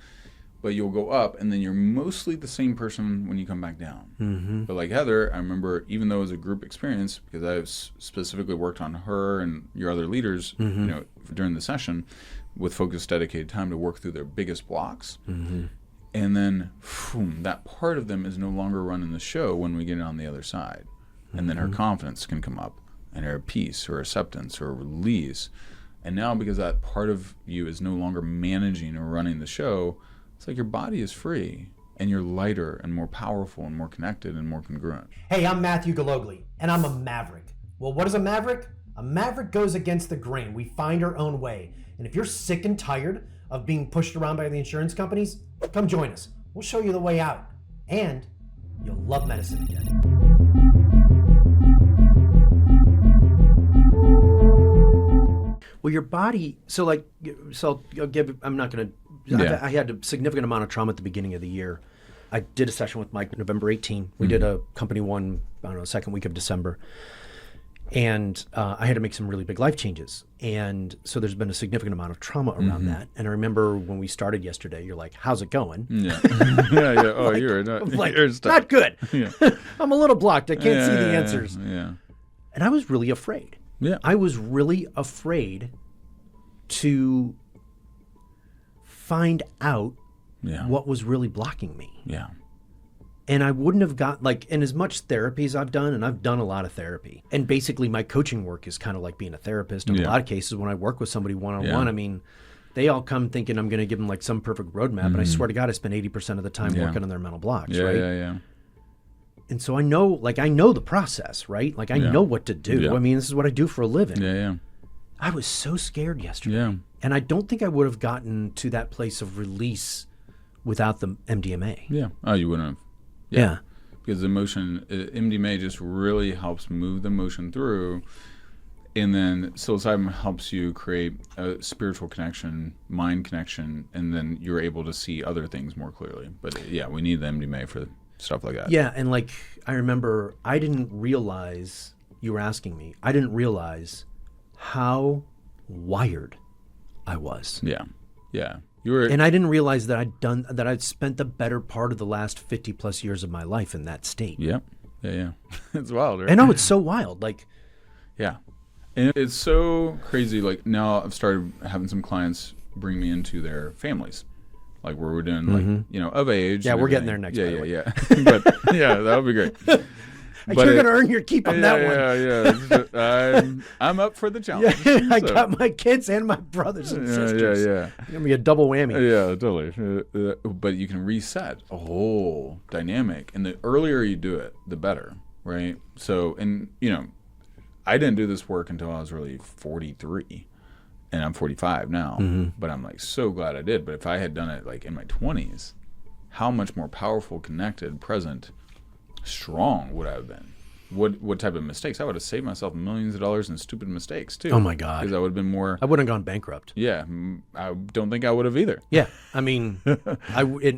but you'll go up, and then you're mostly the same person when you come back down. Mm-hmm. But like Heather, I remember, even though it was a group experience, because I specifically worked on her and your other leaders, during the session, with focused, dedicated time to work through their biggest blocks. Mm-hmm. And then that part of them is no longer running the show when we get on the other side. And then her confidence can come up, and her peace, her acceptance, her release. And now, because that part of you is no longer managing or running the show, it's like your body is free, and you're lighter and more powerful and more connected and more congruent. Hey, I'm Matthew Galogli, and I'm a maverick. Well, what is a maverick? A maverick goes against the grain. We find our own way. And if you're sick and tired of being pushed around by the insurance companies, come join us. We'll show you the way out. And you'll love medicine again. Well, your body, I'm not going to, I had a significant amount of trauma at the beginning of the year. I did a session with Mike November 18. We did a company one, second week of December. And I had to make some really big life changes. And so there's been a significant amount of trauma around that. And I remember when we started yesterday, you're like, how's it going? Yeah. Yeah. Oh, like, you're not, like, you're not good. Yeah. I'm a little blocked. I can't see the answers. Yeah. And I was really afraid. Yeah. I was really afraid to find out what was really blocking me. Yeah. And I wouldn't have got, and as much therapy as I've done, and I've done a lot of therapy, and basically my coaching work is kind of like being a therapist. In a lot of cases, when I work with somebody one-on-one, I mean, they all come thinking I'm going to give them some perfect roadmap, and I swear to God, I spend 80% of the time working on their mental blocks, right? Yeah. And so I know, I know the process, right? I know what to do. Yeah. I mean, this is what I do for a living. Yeah. I was so scared yesterday. Yeah. And I don't think I would have gotten to that place of release without the MDMA. Yeah. Oh, you wouldn't have. Yeah. Because the emotion, MDMA just really helps move the emotion through. And then psilocybin helps you create a spiritual connection, mind connection, and then you're able to see other things more clearly. But we need the MDMA for stuff like that. Yeah, and I remember I didn't realize, you were asking me, I didn't realize how wired I was. Yeah. And I didn't realize that I'd spent the better part of the last 50 plus years of my life in that state. Yeah. It's wild, right? I know, it's so wild. Yeah. And it's so crazy. Now I've started having some clients bring me into their families. Where we're doing of age. Yeah, we're getting there next, by the way. Yeah. But that would be great. But you're going to earn your keep on that one. Yeah. I'm up for the challenge. I got my kids and my brothers and sisters. Yeah. It's going to be a double whammy. Yeah, totally. But you can reset a whole dynamic. And the earlier you do it, the better, right? So, I didn't do this work until I was really 43. And I'm 45 now. But I'm so glad I did. But if I had done it in my 20s, how much more powerful, connected, present, strong would I have been? What type of mistakes? I would have saved myself millions of dollars in stupid mistakes too. Oh my God! Because I would have been more. I wouldn't have gone bankrupt. Yeah, I don't think I would have either. Yeah, I mean, and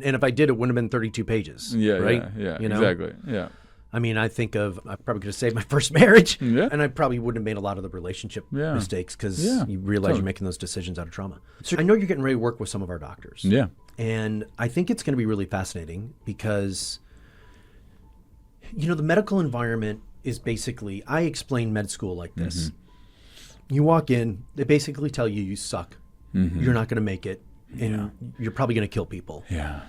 if I did, it wouldn't have been 32 pages. Yeah, right. Yeah, exactly. Yeah. I mean, I think I probably could have saved my first marriage, Yeah. and I probably wouldn't have made a lot of the relationship mistakes because you realize Totally. you're making those decisions out of trauma. So I know you're getting ready to work with some of our doctors. Yeah. And I think it's going to be really fascinating because, the medical environment is basically, I explain med school like this. You walk in, they basically tell you suck, you're not going to make it, and you're probably going to kill people. Yeah.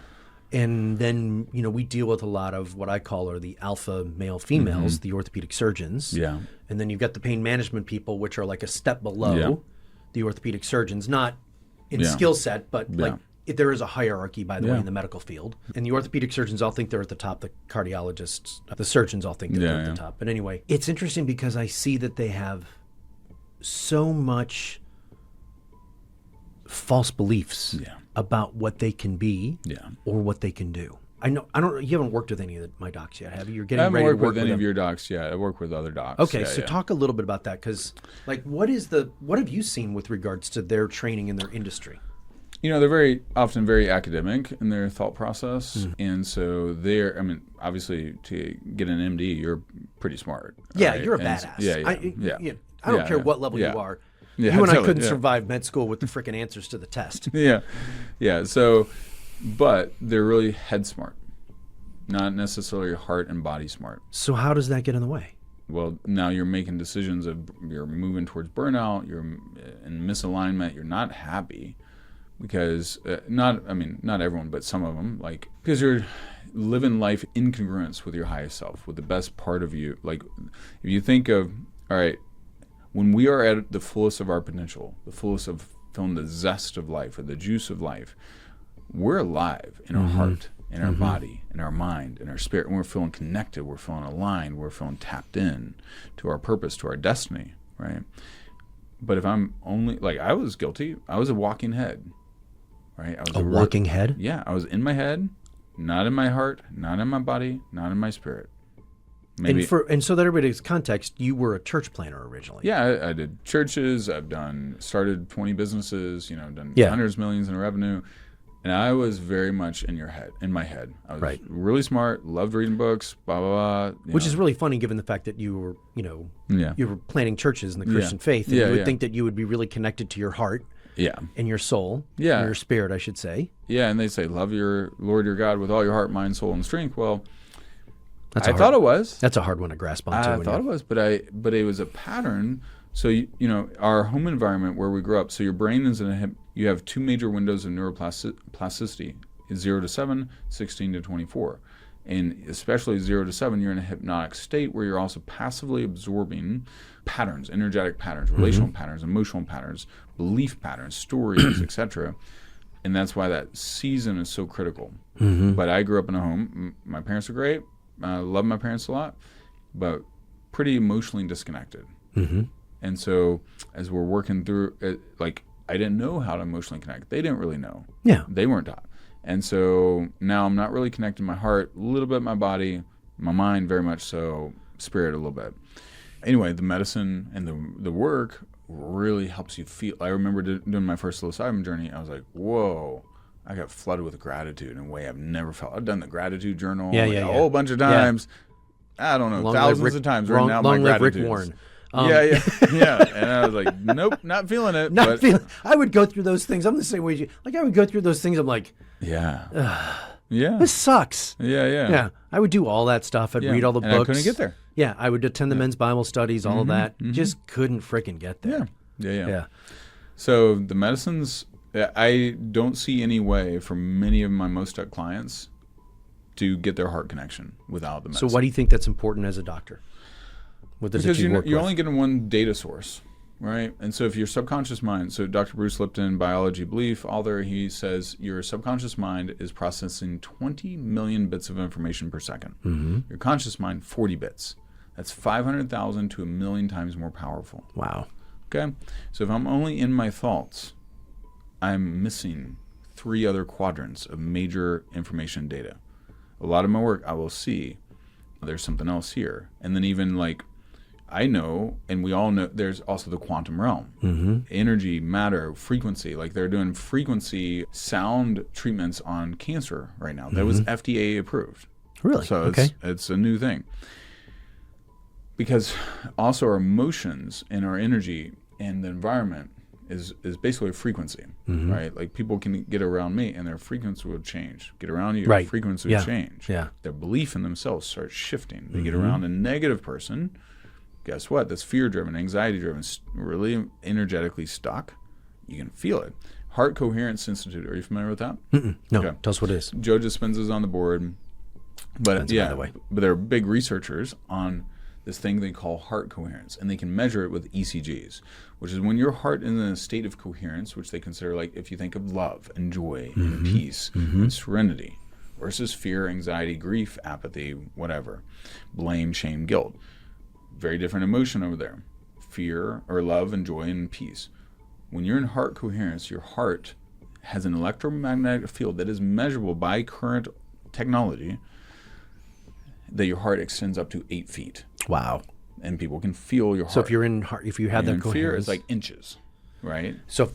And then, we deal with a lot of what I call are the alpha male females, the orthopedic surgeons. Yeah. And then you've got the pain management people, which are a step below the orthopedic surgeons, not in skill set, but there is a hierarchy, by the way, in the medical field. And the orthopedic surgeons all think they're at the top. The cardiologists, the surgeons all think they're at the top. But anyway, it's interesting because I see that they have so much false beliefs about what they can be or what they can do. You haven't worked with any of my docs yet, have you? You're getting ready to work with any them. of your docs yet. I work with other docs. Okay, so talk a little bit about that because, what have you seen with regards to their training in their industry? They're very often very academic in their thought process. And so obviously to get an MD, you're pretty smart. Yeah, right? you're a badass. I don't care what level you are. Yeah, you and I totally, couldn't survive med school with the freaking answers to the test. Yeah. So but they're really head smart, not necessarily heart and body smart. So how does that get in the way? Well, now you're making decisions you're moving towards burnout, you're in misalignment, you're not happy because not everyone, but some of them, like, because you're living life in congruence with your highest self, with the best part of you. Like, if you think of, all right, when we are at the fullest of our potential, the fullest of feeling the zest of life or the juice of life, we're alive in our heart, in our body, in our mind, in our spirit, and we're feeling connected, we're feeling aligned, we're feeling tapped in to our purpose, to our destiny, right? But if I'm only, like, I was guilty, I was a walking head, right? I was A walking head? Yeah, I was in my head, not in my heart, not in my body, not in my spirit. Maybe. And so that everybody's context, you were a church planner originally. Yeah, I did churches, started 20 businesses, done hundreds of millions in revenue. And I was very much in my head. I was really smart, loved reading books, blah, blah, blah. Which is really funny given the fact that you were, you were planning churches in the Christian faith. And you would think that you would be really connected to your heart and your soul, and your spirit, I should say. Yeah, and they say, love your Lord your God with all your heart, mind, soul, and strength. Well, I thought it was. That's a hard one to grasp onto. I thought it was, but it was a pattern. So, our home environment where we grew up, so your brain is you have two major windows of neuroplasticity, 0 to 7, 16 to 24. And especially 0 to 7, you're in a hypnotic state where you're also passively absorbing patterns, energetic patterns, relational patterns, emotional patterns, belief patterns, stories, etc. And that's why that season is so critical. But I grew up in a home, my parents are great, I love my parents a lot, but pretty emotionally disconnected. And so as we're working through it, like, I didn't know how to emotionally connect. They didn't really know. Yeah. They weren't taught. And so now I'm not really connecting my heart, a little bit my body, my mind very much so, spirit a little bit. Anyway, the medicine and the work really helps you feel. I remember doing my first psilocybin journey. I was like, whoa. I got flooded with gratitude in a way I've never felt. I've done the gratitude journal a whole bunch of times. I don't know, thousands of times right now. Long live Rick Warren. Yeah. And I was like, nope, not feeling it. I would go through those things. I'm the same way as you. Like, I would go through those things. I'm like, this sucks. Yeah. I would do all that stuff. I'd read all the books. I couldn't get there. Yeah, I would attend the men's Bible studies, all of that. Just couldn't freaking get there. Yeah. So the medicines, I don't see any way for many of my most stuck clients to get their heart connection without the medicine. So why do you think that's important as a doctor? Because you're only getting one data source, right? And so if your subconscious mind, so Dr. Bruce Lipton, biology belief author, he says your subconscious mind is processing 20 million bits of information per second. Your conscious mind, 40 bits. That's 500,000 to 1 million times more powerful. Wow. Okay? So if I'm only in my thoughts, I'm missing 3 other quadrants of major information data. A lot of my work, I will see there's something else here. And then even like, I know, and we all know, there's also the quantum realm. Energy, matter, frequency. Like, they're doing frequency sound treatments on cancer right now. That was FDA approved. Really? So it's a new thing. Because also our emotions and our energy and the environment is basically a frequency, right? Like, people can get around me and their frequency will change. Get around you, frequency will change. Their belief in themselves starts shifting. They get around a negative person. Guess what? That's fear-driven, anxiety-driven, really energetically stuck. You can feel it. Heart Coherence Institute. Are you familiar with that? No. Okay. Tell us what it is. Joe Dispenza's on the board. But by the way. But they're big researchers on this thing they call heart coherence, and they can measure it with ECGs, which is when your heart is in a state of coherence, which they consider, like, if you think of love and joy and peace and serenity versus fear, anxiety, grief, apathy, whatever, blame, shame, guilt. Very different emotion over there. Fear or love and joy and peace. When you're in heart coherence, your heart has an electromagnetic field that is measurable by current technology, that your heart extends up to 8 feet. Wow. And people can feel your heart. So if you're in heart, if you have that coherence. Fear is like inches, right? So,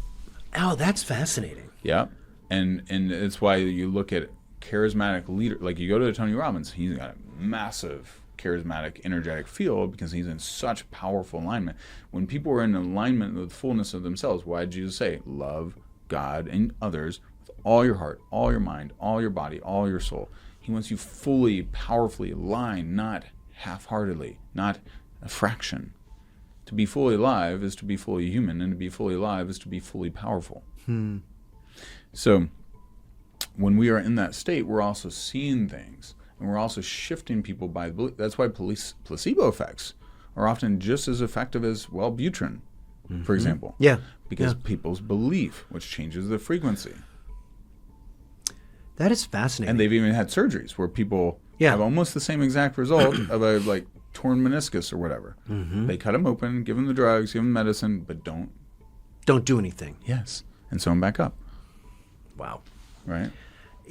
that's fascinating. Yeah. And it's why you look at charismatic leader, like you go to Tony Robbins, he's got a massive charismatic, energetic field because he's in such powerful alignment. When people are in alignment with the fullness of themselves, why did Jesus say, love God and others with all your heart, all your mind, all your body, all your soul. He wants you fully, powerfully aligned, not half-heartedly, not a fraction. To be fully alive is to be fully human, and to be fully alive is to be fully powerful. So when we are in that state, we're also seeing things, and we're also shifting people by the belief. That's why placebo effects are often just as effective as Wellbutrin, for example. Yeah. Because people's belief, which changes the frequency. That is fascinating. And they've even had surgeries where people have almost the same exact result of a torn meniscus or whatever. They cut them open, give them the drugs, give them medicine, but don't do anything. Yes. And sew them back up. Wow. Right?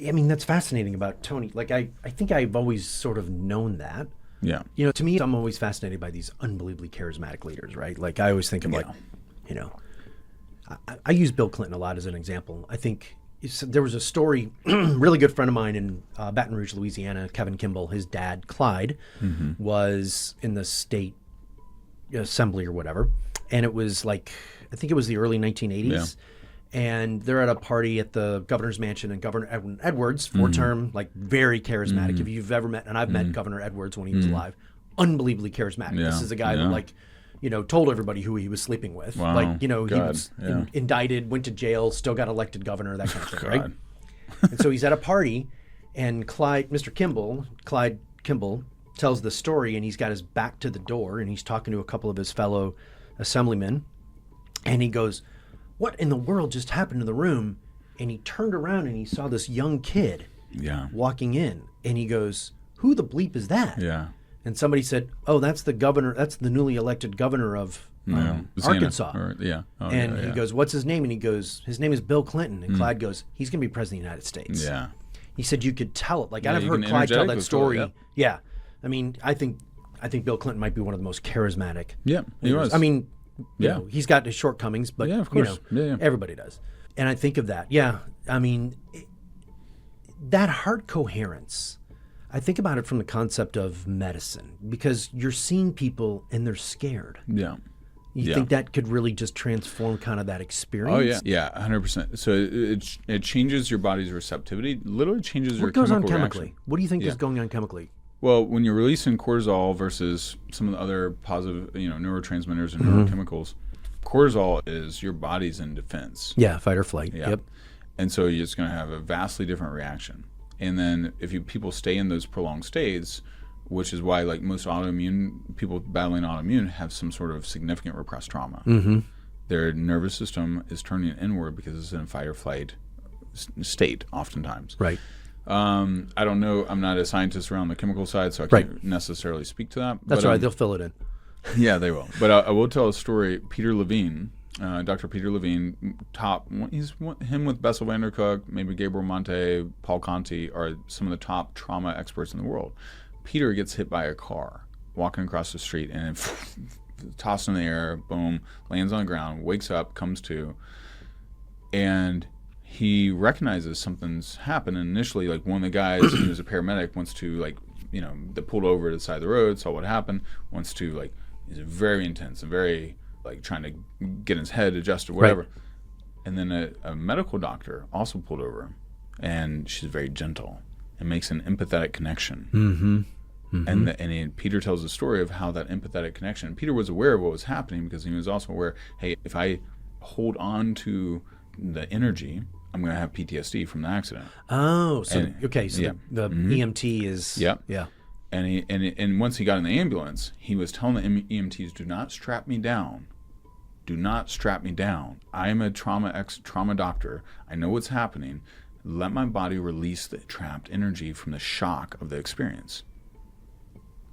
I mean, that's fascinating about Tony. Like, I think I've always sort of known that. Yeah. You know, to me, I'm always fascinated by these unbelievably charismatic leaders, right? Like, I always think of you know, I use Bill Clinton a lot as an example. I think there was a story, really good friend of mine in Baton Rouge, Louisiana, Kevin Kimball, his dad, Clyde, was in the state assembly or whatever. And it was like, I think it was the early 1980s. Yeah. And they're at a party at the governor's mansion, and Governor Edwin Edwards, four-term, like very charismatic. If you've ever met, and I've met Governor Edwards when he was alive, unbelievably charismatic. Yeah. This is a guy that, like, you know, told everybody who he was sleeping with. Wow. Like, you know, he was indicted, went to jail, still got elected governor, that kind of thing, right? And so he's at a party, and Clyde Kimball tells the story, and he's got his back to the door, and he's talking to a couple of his fellow assemblymen, and he goes, "What in the world just happened in the room?" And he turned around and he saw this young kid walking in, and he goes, "Who the bleep is that?" Yeah. And somebody said, "Oh, that's the governor. That's the newly elected governor of Arkansas." He goes, "What's his name?" And he goes, "His name is Bill Clinton." And Clyde goes, "He's going to be president of the United States." Yeah. He said you could tell it. Like, I've heard Clyde tell that story. Yeah. I mean, I think Bill Clinton might be one of the most charismatic. Yeah, he was. I mean, you know, he's got his shortcomings, but of course. You know, everybody does. And I think of that. Yeah. I mean, that heart coherence, I think about it from the concept of medicine, because you're seeing people and they're scared. Yeah. You think that could really just transform kind of that experience? Oh, yeah. Yeah, 100%. So it changes your body's receptivity, literally changes your chemical reaction. What goes on chemically? What do you think is going on chemically? Well, when you're releasing cortisol versus some of the other positive, you know, neurotransmitters and neurochemicals, cortisol is your body's in defense. Yeah, fight or flight. Yeah. Yep. And so you're just going to have a vastly different reaction. And then if people stay in those prolonged states, which is why, like, most people battling autoimmune have some sort of significant repressed trauma. Their nervous system is turning inward because it's in a fight or flight state oftentimes. Right. I don't know. I'm not a scientist around the chemical side, so I can't necessarily speak to that. That's right. They'll fill it in. Yeah, they will. But I will tell a story. Peter Levine, Dr. Peter Levine, him with Bessel van der Kolk, maybe Gabriel Monte, Paul Conti are some of the top trauma experts in the world. Peter gets hit by a car walking across the street, and tossed in the air, boom, lands on the ground, wakes up, comes to, and he recognizes something's happened. And initially, like, one of the guys who was a paramedic wants to, like, you know, they pulled over to the side of the road, saw what happened, wants to, like, he's very intense and very, like, trying to get his head adjusted, whatever. Right. And then a medical doctor also pulled over, and she's very gentle and makes an empathetic connection. And Peter tells the story of how that empathetic connection, Peter was aware of what was happening because he was also aware, hey, if I hold on to the energy, I'm going to have PTSD from the accident. Oh, so the EMT is... Yeah. And once he got in the ambulance, he was telling the EMTs, do not strap me down. Do not strap me down. I am a trauma doctor. I know what's happening. Let my body release the trapped energy from the shock of the experience.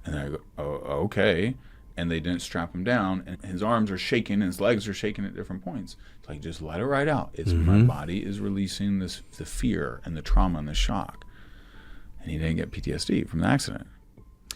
And I go, oh, okay. And they didn't strap him down, and his arms are shaking, and his legs are shaking at different points. It's like, just let it right out. It's my body is releasing the fear and the trauma and the shock. And he didn't get PTSD from the accident.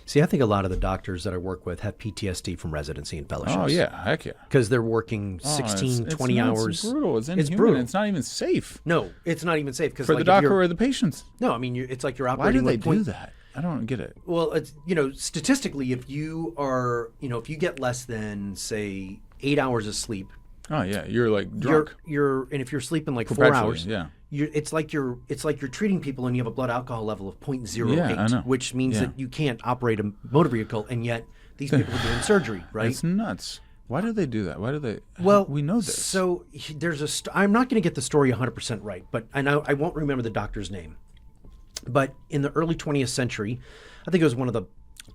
See, I think a lot of the doctors that I work with have PTSD from residency and fellowships. Oh, yeah, heck yeah. Because they're working 16, 20 hours. It's brutal. It's inhuman. It's brutal. It's not even safe. No, it's not even safe. For the doctor or the patients. No, I mean, it's like you're operating. Why do they do that? I don't get it. Well, it's, you know, statistically, if you are, you know, if you get less than, say, 8 hours of sleep. Oh, yeah, you're like drunk. And if you're sleeping like 4 hours, it's like you're treating people and you have a blood alcohol level of 0.08, Yeah, I know. which means Yeah. that you can't operate a motor vehicle, and yet these people are doing surgery, right? It's nuts. Why do they do that? Why do they? Well, we know this. So there's I'm not going to get the story 100% right, but I won't remember the doctor's name. But in the early 20th century, I think it was one of the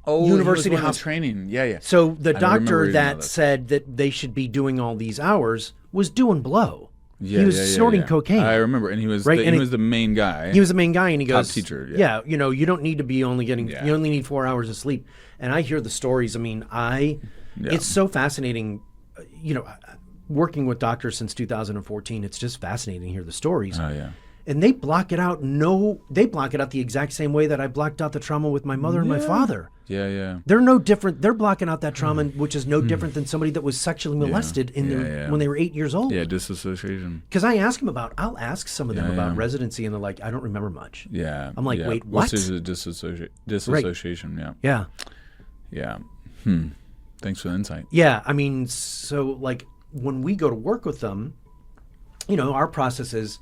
university hospitals. Training. Yeah. So the I remember doctor reading that about this. said that they should be doing all these hours was doing blow. Yeah, he was snorting cocaine. I remember, and he was Right, and he was the main guy. He was the main guy, and he goes, teacher, yeah, you don't need to be only getting, Yeah. you only need 4 hours of sleep. And I hear the stories. I mean, it's so fascinating, working with doctors since 2014. It's just fascinating to hear the stories. Oh yeah. And they block it out. They block it out the exact same way that I blocked out the trauma with my mother and my father. Yeah. They're no different. They're blocking out that trauma, which is no different than somebody that was sexually molested when they were 8 years old. Yeah, disassociation. Because I'll ask some of them about residency, and they're like, I don't remember much. Yeah. I'm like, wait, what? What's disassociation? Yeah. Yeah. Thanks for the insight. Yeah. I mean, so like when we go to work with them, our process is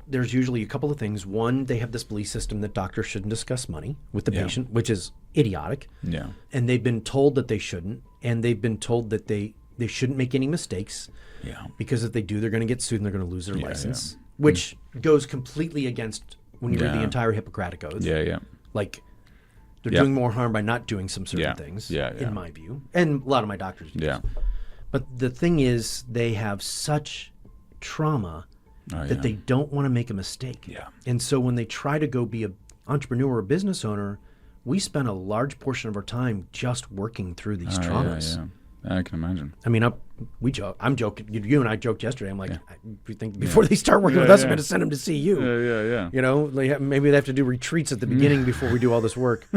there's usually a couple of things. One, they have this belief system that doctors shouldn't discuss money with the patient, which is idiotic. Yeah. And they've been told that they shouldn't, and they've been told that they shouldn't make any mistakes. Yeah. Because if they do, they're going to get sued and they're going to lose their license, which goes completely against when you read the entire Hippocratic Oath. Yeah. Like they're doing more harm by not doing some certain things, in my view. And a lot of my doctors do. Yeah. But the thing is, they have such trauma that they don't want to make a mistake. Yeah. And so when they try to go be an entrepreneur or business owner, we spend a large portion of our time just working through these traumas. Yeah. I can imagine. I mean, I'm joking. You and I joked yesterday. I'm like, you think before they start working with us, I'm going to send them to see you. Yeah. Maybe they have to do retreats at the beginning before we do all this work.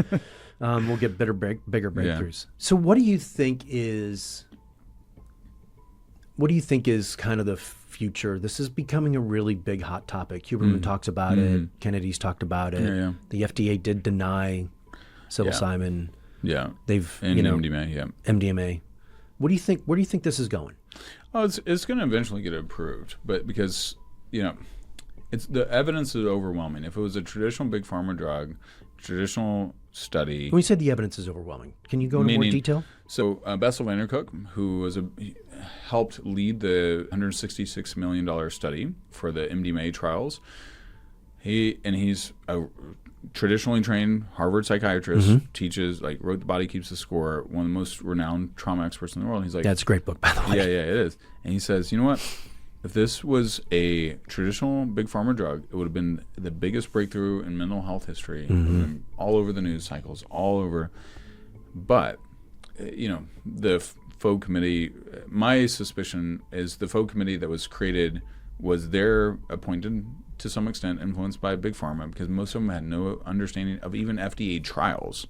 We'll get bigger breakthroughs. So what do you think is kind of the future? This is becoming a really big hot topic. Huberman talks about it. Kennedy's talked about it. Yeah. The FDA did deny psilocybin. Yeah. They've and MDMA. Yeah. MDMA. What do you think? Where do you think this is going? Oh, it's going to eventually get approved, but because it's the evidence is overwhelming. If it was a traditional big pharma drug, traditional study. When you said the evidence is overwhelming, can you go into more detail? So Bessel van der Kolk, who helped lead the $166 million study for the MDMA trials, he's a traditionally trained Harvard psychiatrist, teaches, wrote The Body Keeps the Score, one of the most renowned trauma experts in the world. He's like, that's a great book, by the way. Yeah, it is. And he says, you know what? If this was a traditional big pharma drug, it would have been the biggest breakthrough in mental health history. It would have been all over the news cycles, all over. But, the FOE committee, my suspicion is the FOE committee that was created was appointed to some extent influenced by big pharma, because most of them had no understanding of even FDA trials.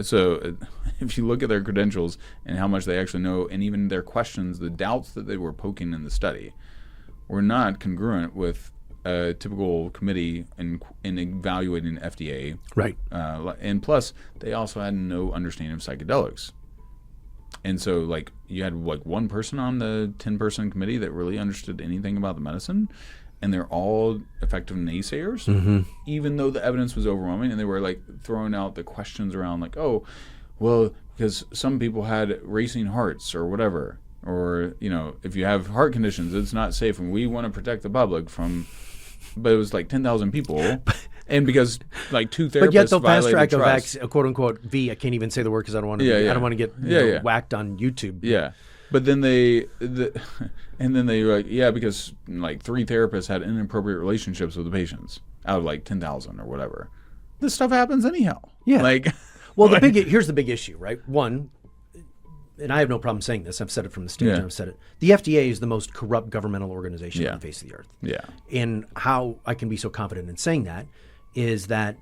So if you look at their credentials and how much they actually know, and even their questions, the doubts that they were poking in the study were not congruent with a typical committee in evaluating FDA. Right. And plus, they also had no understanding of psychedelics. And so, you had one person on the 10-person committee that really understood anything about the medicine, and they're all effective naysayers, even though the evidence was overwhelming, and they were throwing out the questions around because some people had racing hearts or whatever, or if you have heart conditions, it's not safe, and we want to protect the public from. But it was 10,000 people. And because two therapists, but yet they'll fast track trust. a quote unquote V. I can't even say the word because I don't want to. I don't want to get whacked on YouTube. Yeah, but then they were like, because 3 therapists had inappropriate relationships with the patients out of 10,000 or whatever. This stuff happens anyhow. Yeah. Well, here's the big issue, right? One, and I have no problem saying this. I've said it from the stage. And I've said it. The FDA is the most corrupt governmental organization on the face of the earth. Yeah. And how I can be so confident in saying that is that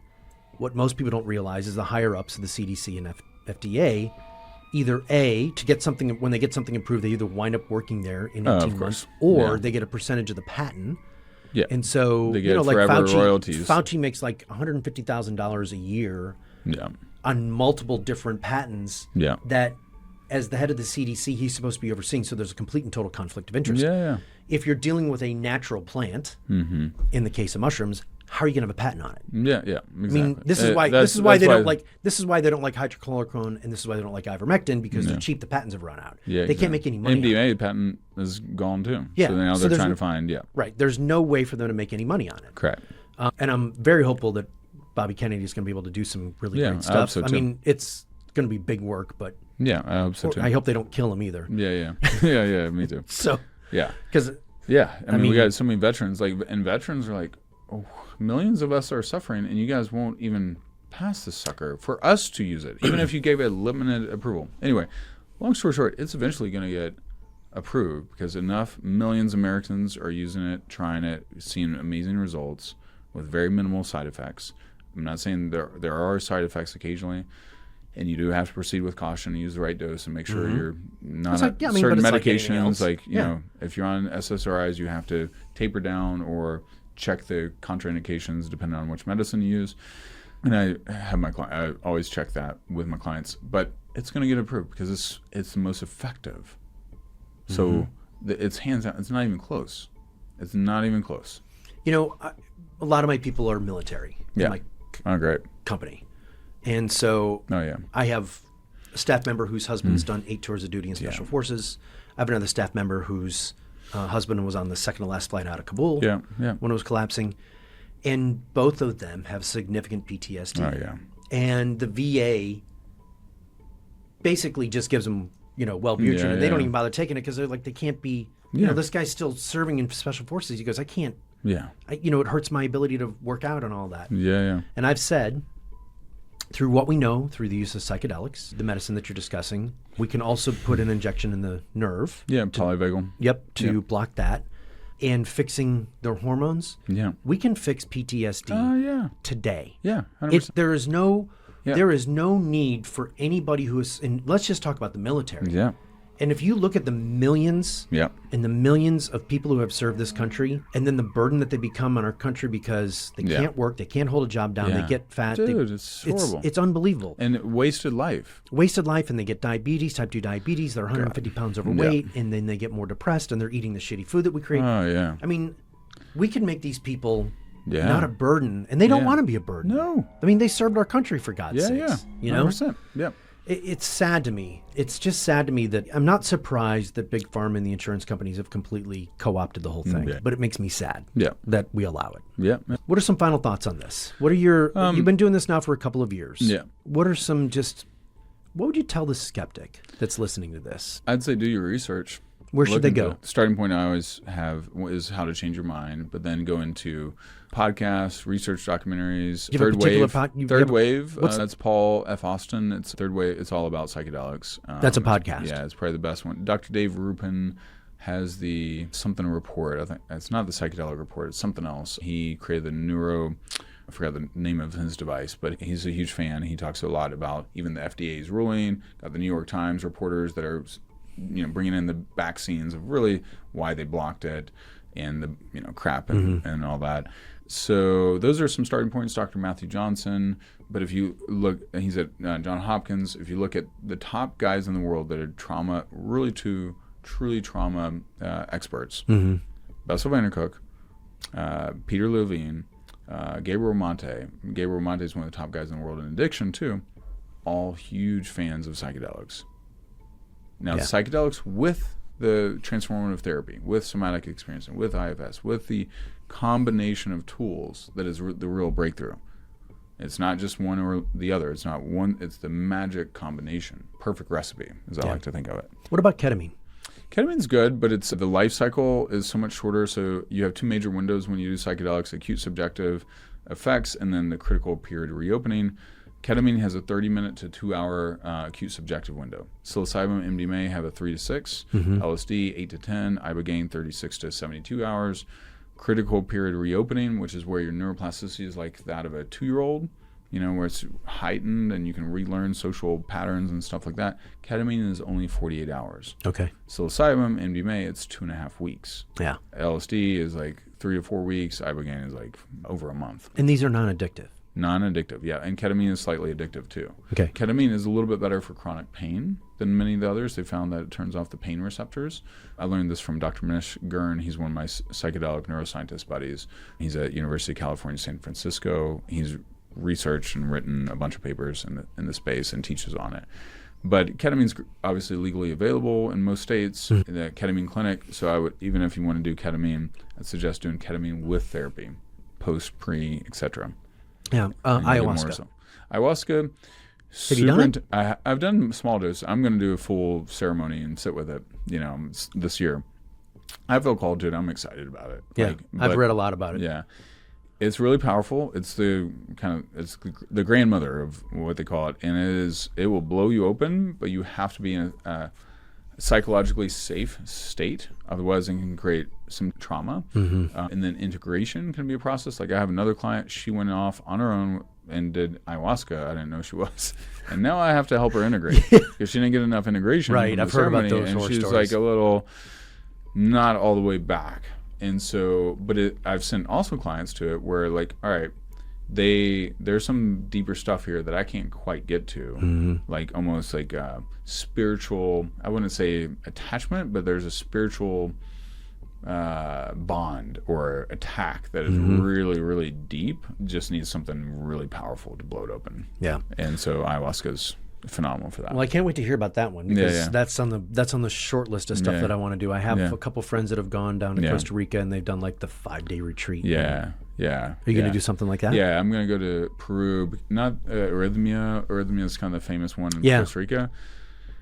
what most people don't realize is the higher ups of the CDC and FDA, either to get something, when they get something approved, they either wind up working there in 18 months, or they get a percentage of the patent. Yeah. And so, they get forever royalties. Fauci makes $150,000 a year on multiple different patents that as the head of the CDC, he's supposed to be overseeing, so there's a complete and total conflict of interest. Yeah. If you're dealing with a natural plant, in the case of mushrooms, how are you going to have a patent on it? Yeah, exactly. I mean, this is why they don't like hydrochloroquine, and this is why they don't like ivermectin, because they're cheap. The patents have run out. Yeah, they can't make any money. MDMA patent is gone too. Yeah, so now they're trying to find. Right. There's no way for them to make any money on it. Correct. And I'm very hopeful that Bobby Kennedy is going to be able to do some really great stuff. I hope so too. I mean, it's going to be big work, but yeah, I hope so too. I hope they don't kill him either. Yeah, me too. So yeah, because I mean, we got so many veterans, and veterans are like, oh, millions of us are suffering, and you guys won't even pass this sucker for us to use it, even if you gave it limited approval. Anyway, long story short, it's eventually going to get approved because enough millions of Americans are using it, trying it, seeing amazing results with very minimal side effects. I'm not saying there are side effects occasionally, and you do have to proceed with caution and use the right dose and make sure you're not on certain medications. Like, you know, if you're on SSRIs, you have to taper down or check the contraindications depending on which medicine you use. And I have I always check that with my clients. But it's going to get approved because it's the most effective. So it's hands down. It's not even close. It's not even close. You know, a lot of my people are military. Yeah. Great. Company. And so I have a staff member whose husband's done 8 tours of duty in Special Forces. I have another staff member whose husband was on the second to last flight out of Kabul when it was collapsing. And both of them have significant PTSD. Oh, yeah. And the VA basically just gives them, Wellbutrin, and they don't even bother taking it because they're like, they can't be, this guy's still serving in Special Forces. He goes, I can't. Yeah. It hurts my ability to work out and all that. Yeah. And I've said, through what we know, through the use of psychedelics, the medicine that you're discussing, we can also put an injection in the nerve. Yeah, polyvagal. To block that. And fixing their hormones. Yeah. We can fix PTSD today. Yeah, 100%. There is no need for anybody who is, and let's just talk about the military. Yeah. And if you look at the millions and the millions of people who have served this country, and then the burden that they become on our country because they can't work, they can't hold a job down, they get fat. Dude, it's horrible. It's unbelievable. And wasted life. And they get diabetes, type 2 diabetes, they're 150 pounds overweight, and then they get more depressed, and they're eating the shitty food that we create. Oh, yeah. I mean, we can make these people not a burden, and they don't want to be a burden. No. I mean, they served our country, for God's sakes. Yeah, 100%. Yeah. It's sad to me. It's just sad to me that I'm not surprised that Big Pharma and the insurance companies have completely co-opted the whole thing. But it makes me sad that we allow it. Yeah. What are some final thoughts on this? What are your... you've been doing this now for a couple of years. Yeah. What are some what would you tell the skeptic that's listening to this? I'd say do your research. Where should they go? The starting point I always have is How to Change Your Mind, but then go into podcasts, research documentaries, Third Wave. That's Paul F. Austin. It's Third Wave. It's all about psychedelics. That's a podcast. Yeah, it's probably the best one. Dr. Dave Rupin has the something report. I think it's not the psychedelic report. It's something else. He created the I forgot the name of his device, but he's a huge fan. He talks a lot about even the FDA's ruling, got the New York Times reporters that are bringing in the back scenes of really why they blocked it and the crap and all that. So those are some starting points. Dr. Matthew Johnson. But if you look, he's at Johns Hopkins. If you look at the top guys in the world that are truly trauma experts, Bessel van der Kolk, Peter Levine, Gabriel Monte. Gabriel Monte is one of the top guys in the world in addiction too. All huge fans of psychedelics. Now, psychedelics with the transformative therapy, with somatic experiencing, with IFS, with the combination of tools that is the real breakthrough. It's not just one or the other. It's not one. It's the magic combination. Perfect recipe, as I like to think of it. What about ketamine? Ketamine's good, but the life cycle is so much shorter. So you have 2 major windows when you do psychedelics: acute subjective effects, and then the critical period reopening. Ketamine has a 30-minute to 2-hour acute subjective window. Psilocybin, MDMA have a 3 to 6, LSD 8 to 10, Ibogaine 36 to 72 hours. Critical period reopening, which is where your neuroplasticity is like that of a 2-year-old, where it's heightened and you can relearn social patterns and stuff like that. Ketamine is only 48 hours. Okay. Psilocybin, MDMA, it's 2.5 weeks. Yeah. LSD is like 3 to 4 weeks. Ibogaine is like over a month. And these are non-addictive. Non-addictive, yeah. And ketamine is slightly addictive too. Okay. Ketamine is a little bit better for chronic pain than many of the others. They found that it turns off the pain receptors. I learned this from Dr. Manish Gurn. He's one of my psychedelic neuroscientist buddies. He's at University of California, San Francisco. He's researched and written a bunch of papers in the space and teaches on it. But ketamine's obviously legally available in most states, in the ketamine clinic. So I would, even if you want to do ketamine, I'd suggest doing ketamine with therapy, post, pre, etc. Yeah, ayahuasca. Ayahuasca. Have you done it? I've done small dose. I'm going to do a full ceremony and sit with it, this year. I feel called to it. I'm excited about it. Yeah, I've read a lot about it. Yeah. It's really powerful. It's the grandmother of what they call it, and it will blow you open, but you have to be in a psychologically safe state, otherwise it can create some trauma. And then integration can be a process. Like I have another client, she went off on her own and did ayahuasca. I didn't know she was, and now I have to help her integrate because she didn't get enough integration. Right, I've heard about those and horror she's stories. like a little not all the way back. And so, I've sent also clients to it where like, all right, there's some deeper stuff here that I can't quite get to, like almost like a spiritual, I wouldn't say attachment, but there's a spiritual bond or attack that is really, really deep, just needs something really powerful to blow it open. Yeah. And so ayahuasca's phenomenal for that. Well, I can't wait to hear about that one because that's on the short list of stuff that I want to do. I have a couple friends that have gone down to Costa Rica and they've done like the 5-day retreat. Yeah. Are you going to do something like that? Yeah, I'm going to go to Peru. Not Arrhythmia. Arrhythmia is kind of the famous one in Costa Rica.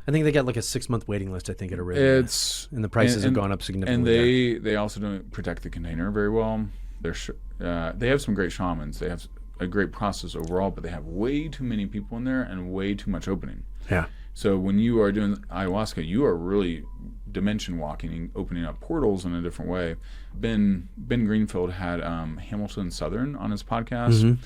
I think they got like a 6-month waiting list, I think, at Arrhythmia. And the prices have gone up significantly. And they also don't protect the container very well. They have some great shamans. They have a great process overall, but they have way too many people in there and way too much opening. Yeah. So when you are doing ayahuasca, you are really dimension walking, opening up portals in a different way. Ben Greenfield had Hamilton Southern on his podcast,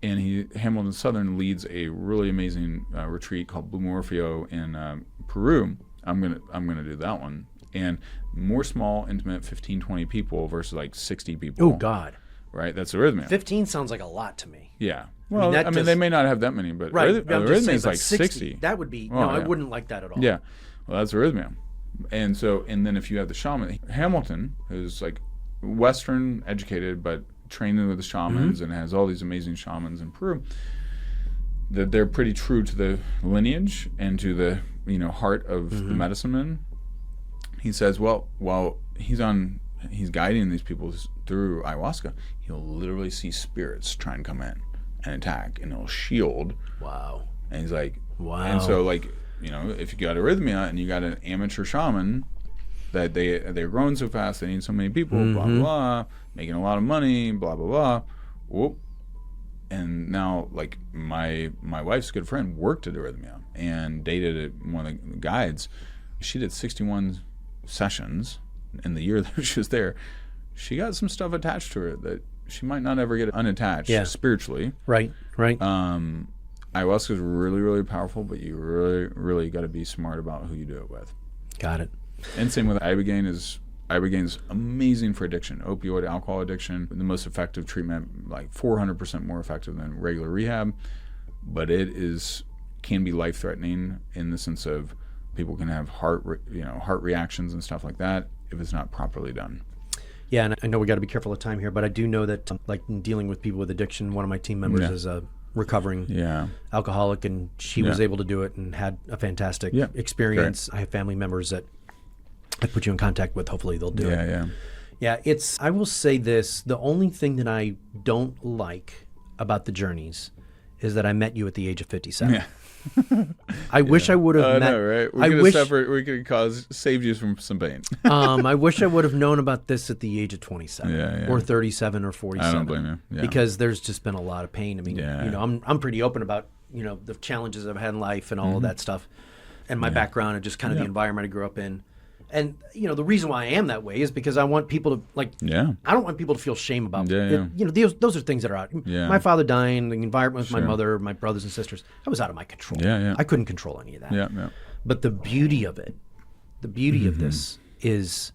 and Hamilton Southern leads a really amazing retreat called Blue Morpheo in Peru. I'm gonna do that one, and more small, intimate, 15, 20 people versus like 60 people. Oh God. Right, that's Arrhythmia. 15 sounds like a lot to me. Yeah. Well, I mean, they may not have that many, but Arrhythmia is like 60. That would be, I wouldn't like that at all. Yeah. Well, that's Arrhythmia. And then if you have the shaman, Hamilton, who's like Western educated, but trained with the shamans and has all these amazing shamans in Peru, that they're pretty true to the lineage and to the, heart of the medicine man. He says, well, while he's guiding these people through ayahuasca, he'll literally see spirits try and come in and attack, and he'll shield. Wow. And he's like, wow. And so like, if you got Arrhythmia and you got an amateur shaman that they're growing so fast, they need so many people, blah, blah, blah, making a lot of money, blah, blah, blah. Whoop. And now, like, my wife's good friend worked at Arrhythmia and dated one of the guides. She did 61 sessions in the year that she was there. She got some stuff attached to her that she might not ever get unattached spiritually. Right. Ayahuasca is really, really powerful, but you really, really got to be smart about who you do it with. Got it. And same with Ibogaine is amazing for addiction, opioid, alcohol addiction. The most effective treatment, like 400% more effective than regular rehab, but it can be life-threatening in the sense of people can have heart reactions and stuff like that if it's not properly done. Yeah, and I know we got to be careful of time here, but I do know that, like, in dealing with people with addiction, one of my team members is a recovering alcoholic, and she was able to do it and had a fantastic experience. Great. I have family members that I put you in contact with. Hopefully they'll do it. Yeah, I will say this, the only thing that I don't like about the journeys is that I met you at the age of 57. Yeah. I wish I would have met. No, right? We could have saved you from some pain. I wish I would have known about this at the age of 27 or 37 or 47. I don't blame you. Yeah. Because there's just been a lot of pain. I mean, I'm pretty open about, the challenges I've had in life and all of that stuff, and my background and just kind of the environment I grew up in. And, the reason why I am that way is because I want people to, I don't want people to feel shame about it. Those are things that are out. My father dying, the environment with my mother, my brothers and sisters, that was out of my control. I couldn't control any of that. But the beauty of it, of this is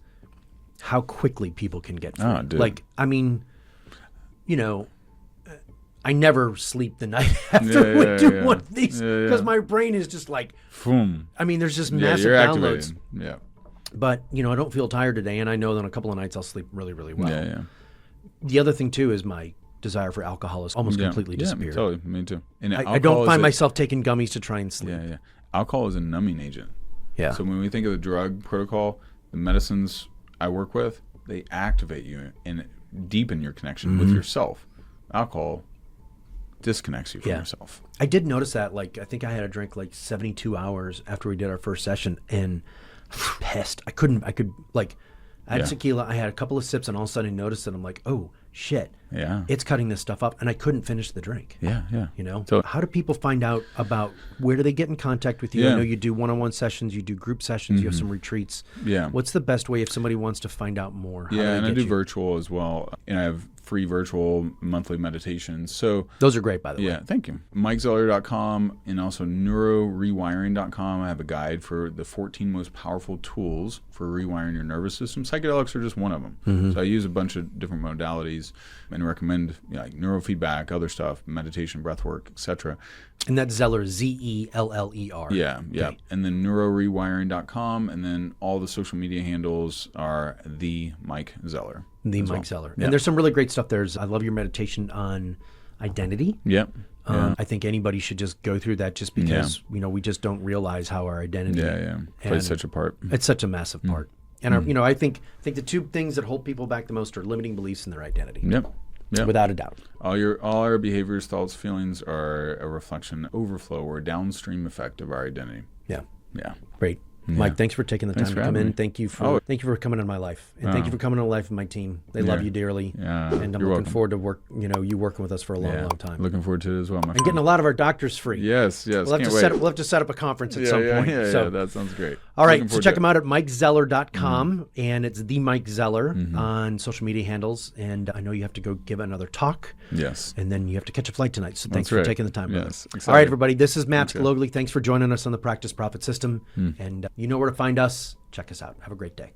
how quickly people can get free. Oh, dude. Like, I mean, I never sleep the night after we do one of these because my brain is just like, boom. I mean, there's just massive you're downloads. Activated. Yeah. But, I don't feel tired today, and I know that in a couple of nights I'll sleep really, really well. Yeah. The other thing, too, is my desire for alcohol has almost completely disappeared. Totally. Me too. And I don't find myself taking gummies to try and sleep. Yeah. Alcohol is a numbing agent. Yeah. So when we think of the drug protocol, the medicines I work with, they activate you and deepen your connection with yourself. Alcohol disconnects you from yourself. I did notice that. Like, I think I had a drink like 72 hours after we did our first session, and I was pissed. I had tequila, I had a couple of sips, and all of a sudden I noticed that I'm like, oh, shit. Yeah. It's cutting this stuff up, and I couldn't finish the drink. Yeah. So how do people find out about, where do they get in contact with you? Yeah. I know you do one-on-one sessions, you do group sessions, you have some retreats. Yeah. What's the best way if somebody wants to find out more? How And I do you? virtual as well. And I have free virtual monthly meditations. So those are great, by the way. Yeah, thank you. MikeZeller.com and also neurorewiring.com. I have a guide for the 14 most powerful tools for rewiring your nervous system. Psychedelics are just one of them. So I use a bunch of different modalities and recommend like neurofeedback, other stuff, meditation, breathwork, etc. And that's Zeller, Zeller. Yeah. Okay. And then neurorewiring.com, and then all the social media handles are the Mike Zeller. Mike Zeller. And there's some really great stuff. I love your meditation on identity. Yep. I think anybody should just go through that just because, we just don't realize how our identity plays such a part. It's such a massive part. And, I think the two things that hold people back the most are limiting beliefs in their identity. Yep. Without a doubt. All our behaviors, thoughts, feelings are a reflection, overflow, or downstream effect of our identity. Yeah. Yeah. Great. Mike, thanks for taking the time to come in. Thank you for coming into my life, and thank you for coming into the life of my team. They love you dearly, and I'm looking forward to you working with us for a long, long time. Looking forward to it as well, my friend. And getting a lot of our doctors free. Yes. We'll have to set up a conference at some point. Yeah, that sounds great. All right, so check them out at MikeZeller.com, and it's the Mike Zeller on social media handles. And I know you have to go give another talk. Yes. And then you have to catch a flight tonight. So thanks for taking the time. Yes. All right, everybody. This is Matt Glogly. Thanks for joining us on the Practice Profit System. And you know where to find us. Check us out. Have a great day.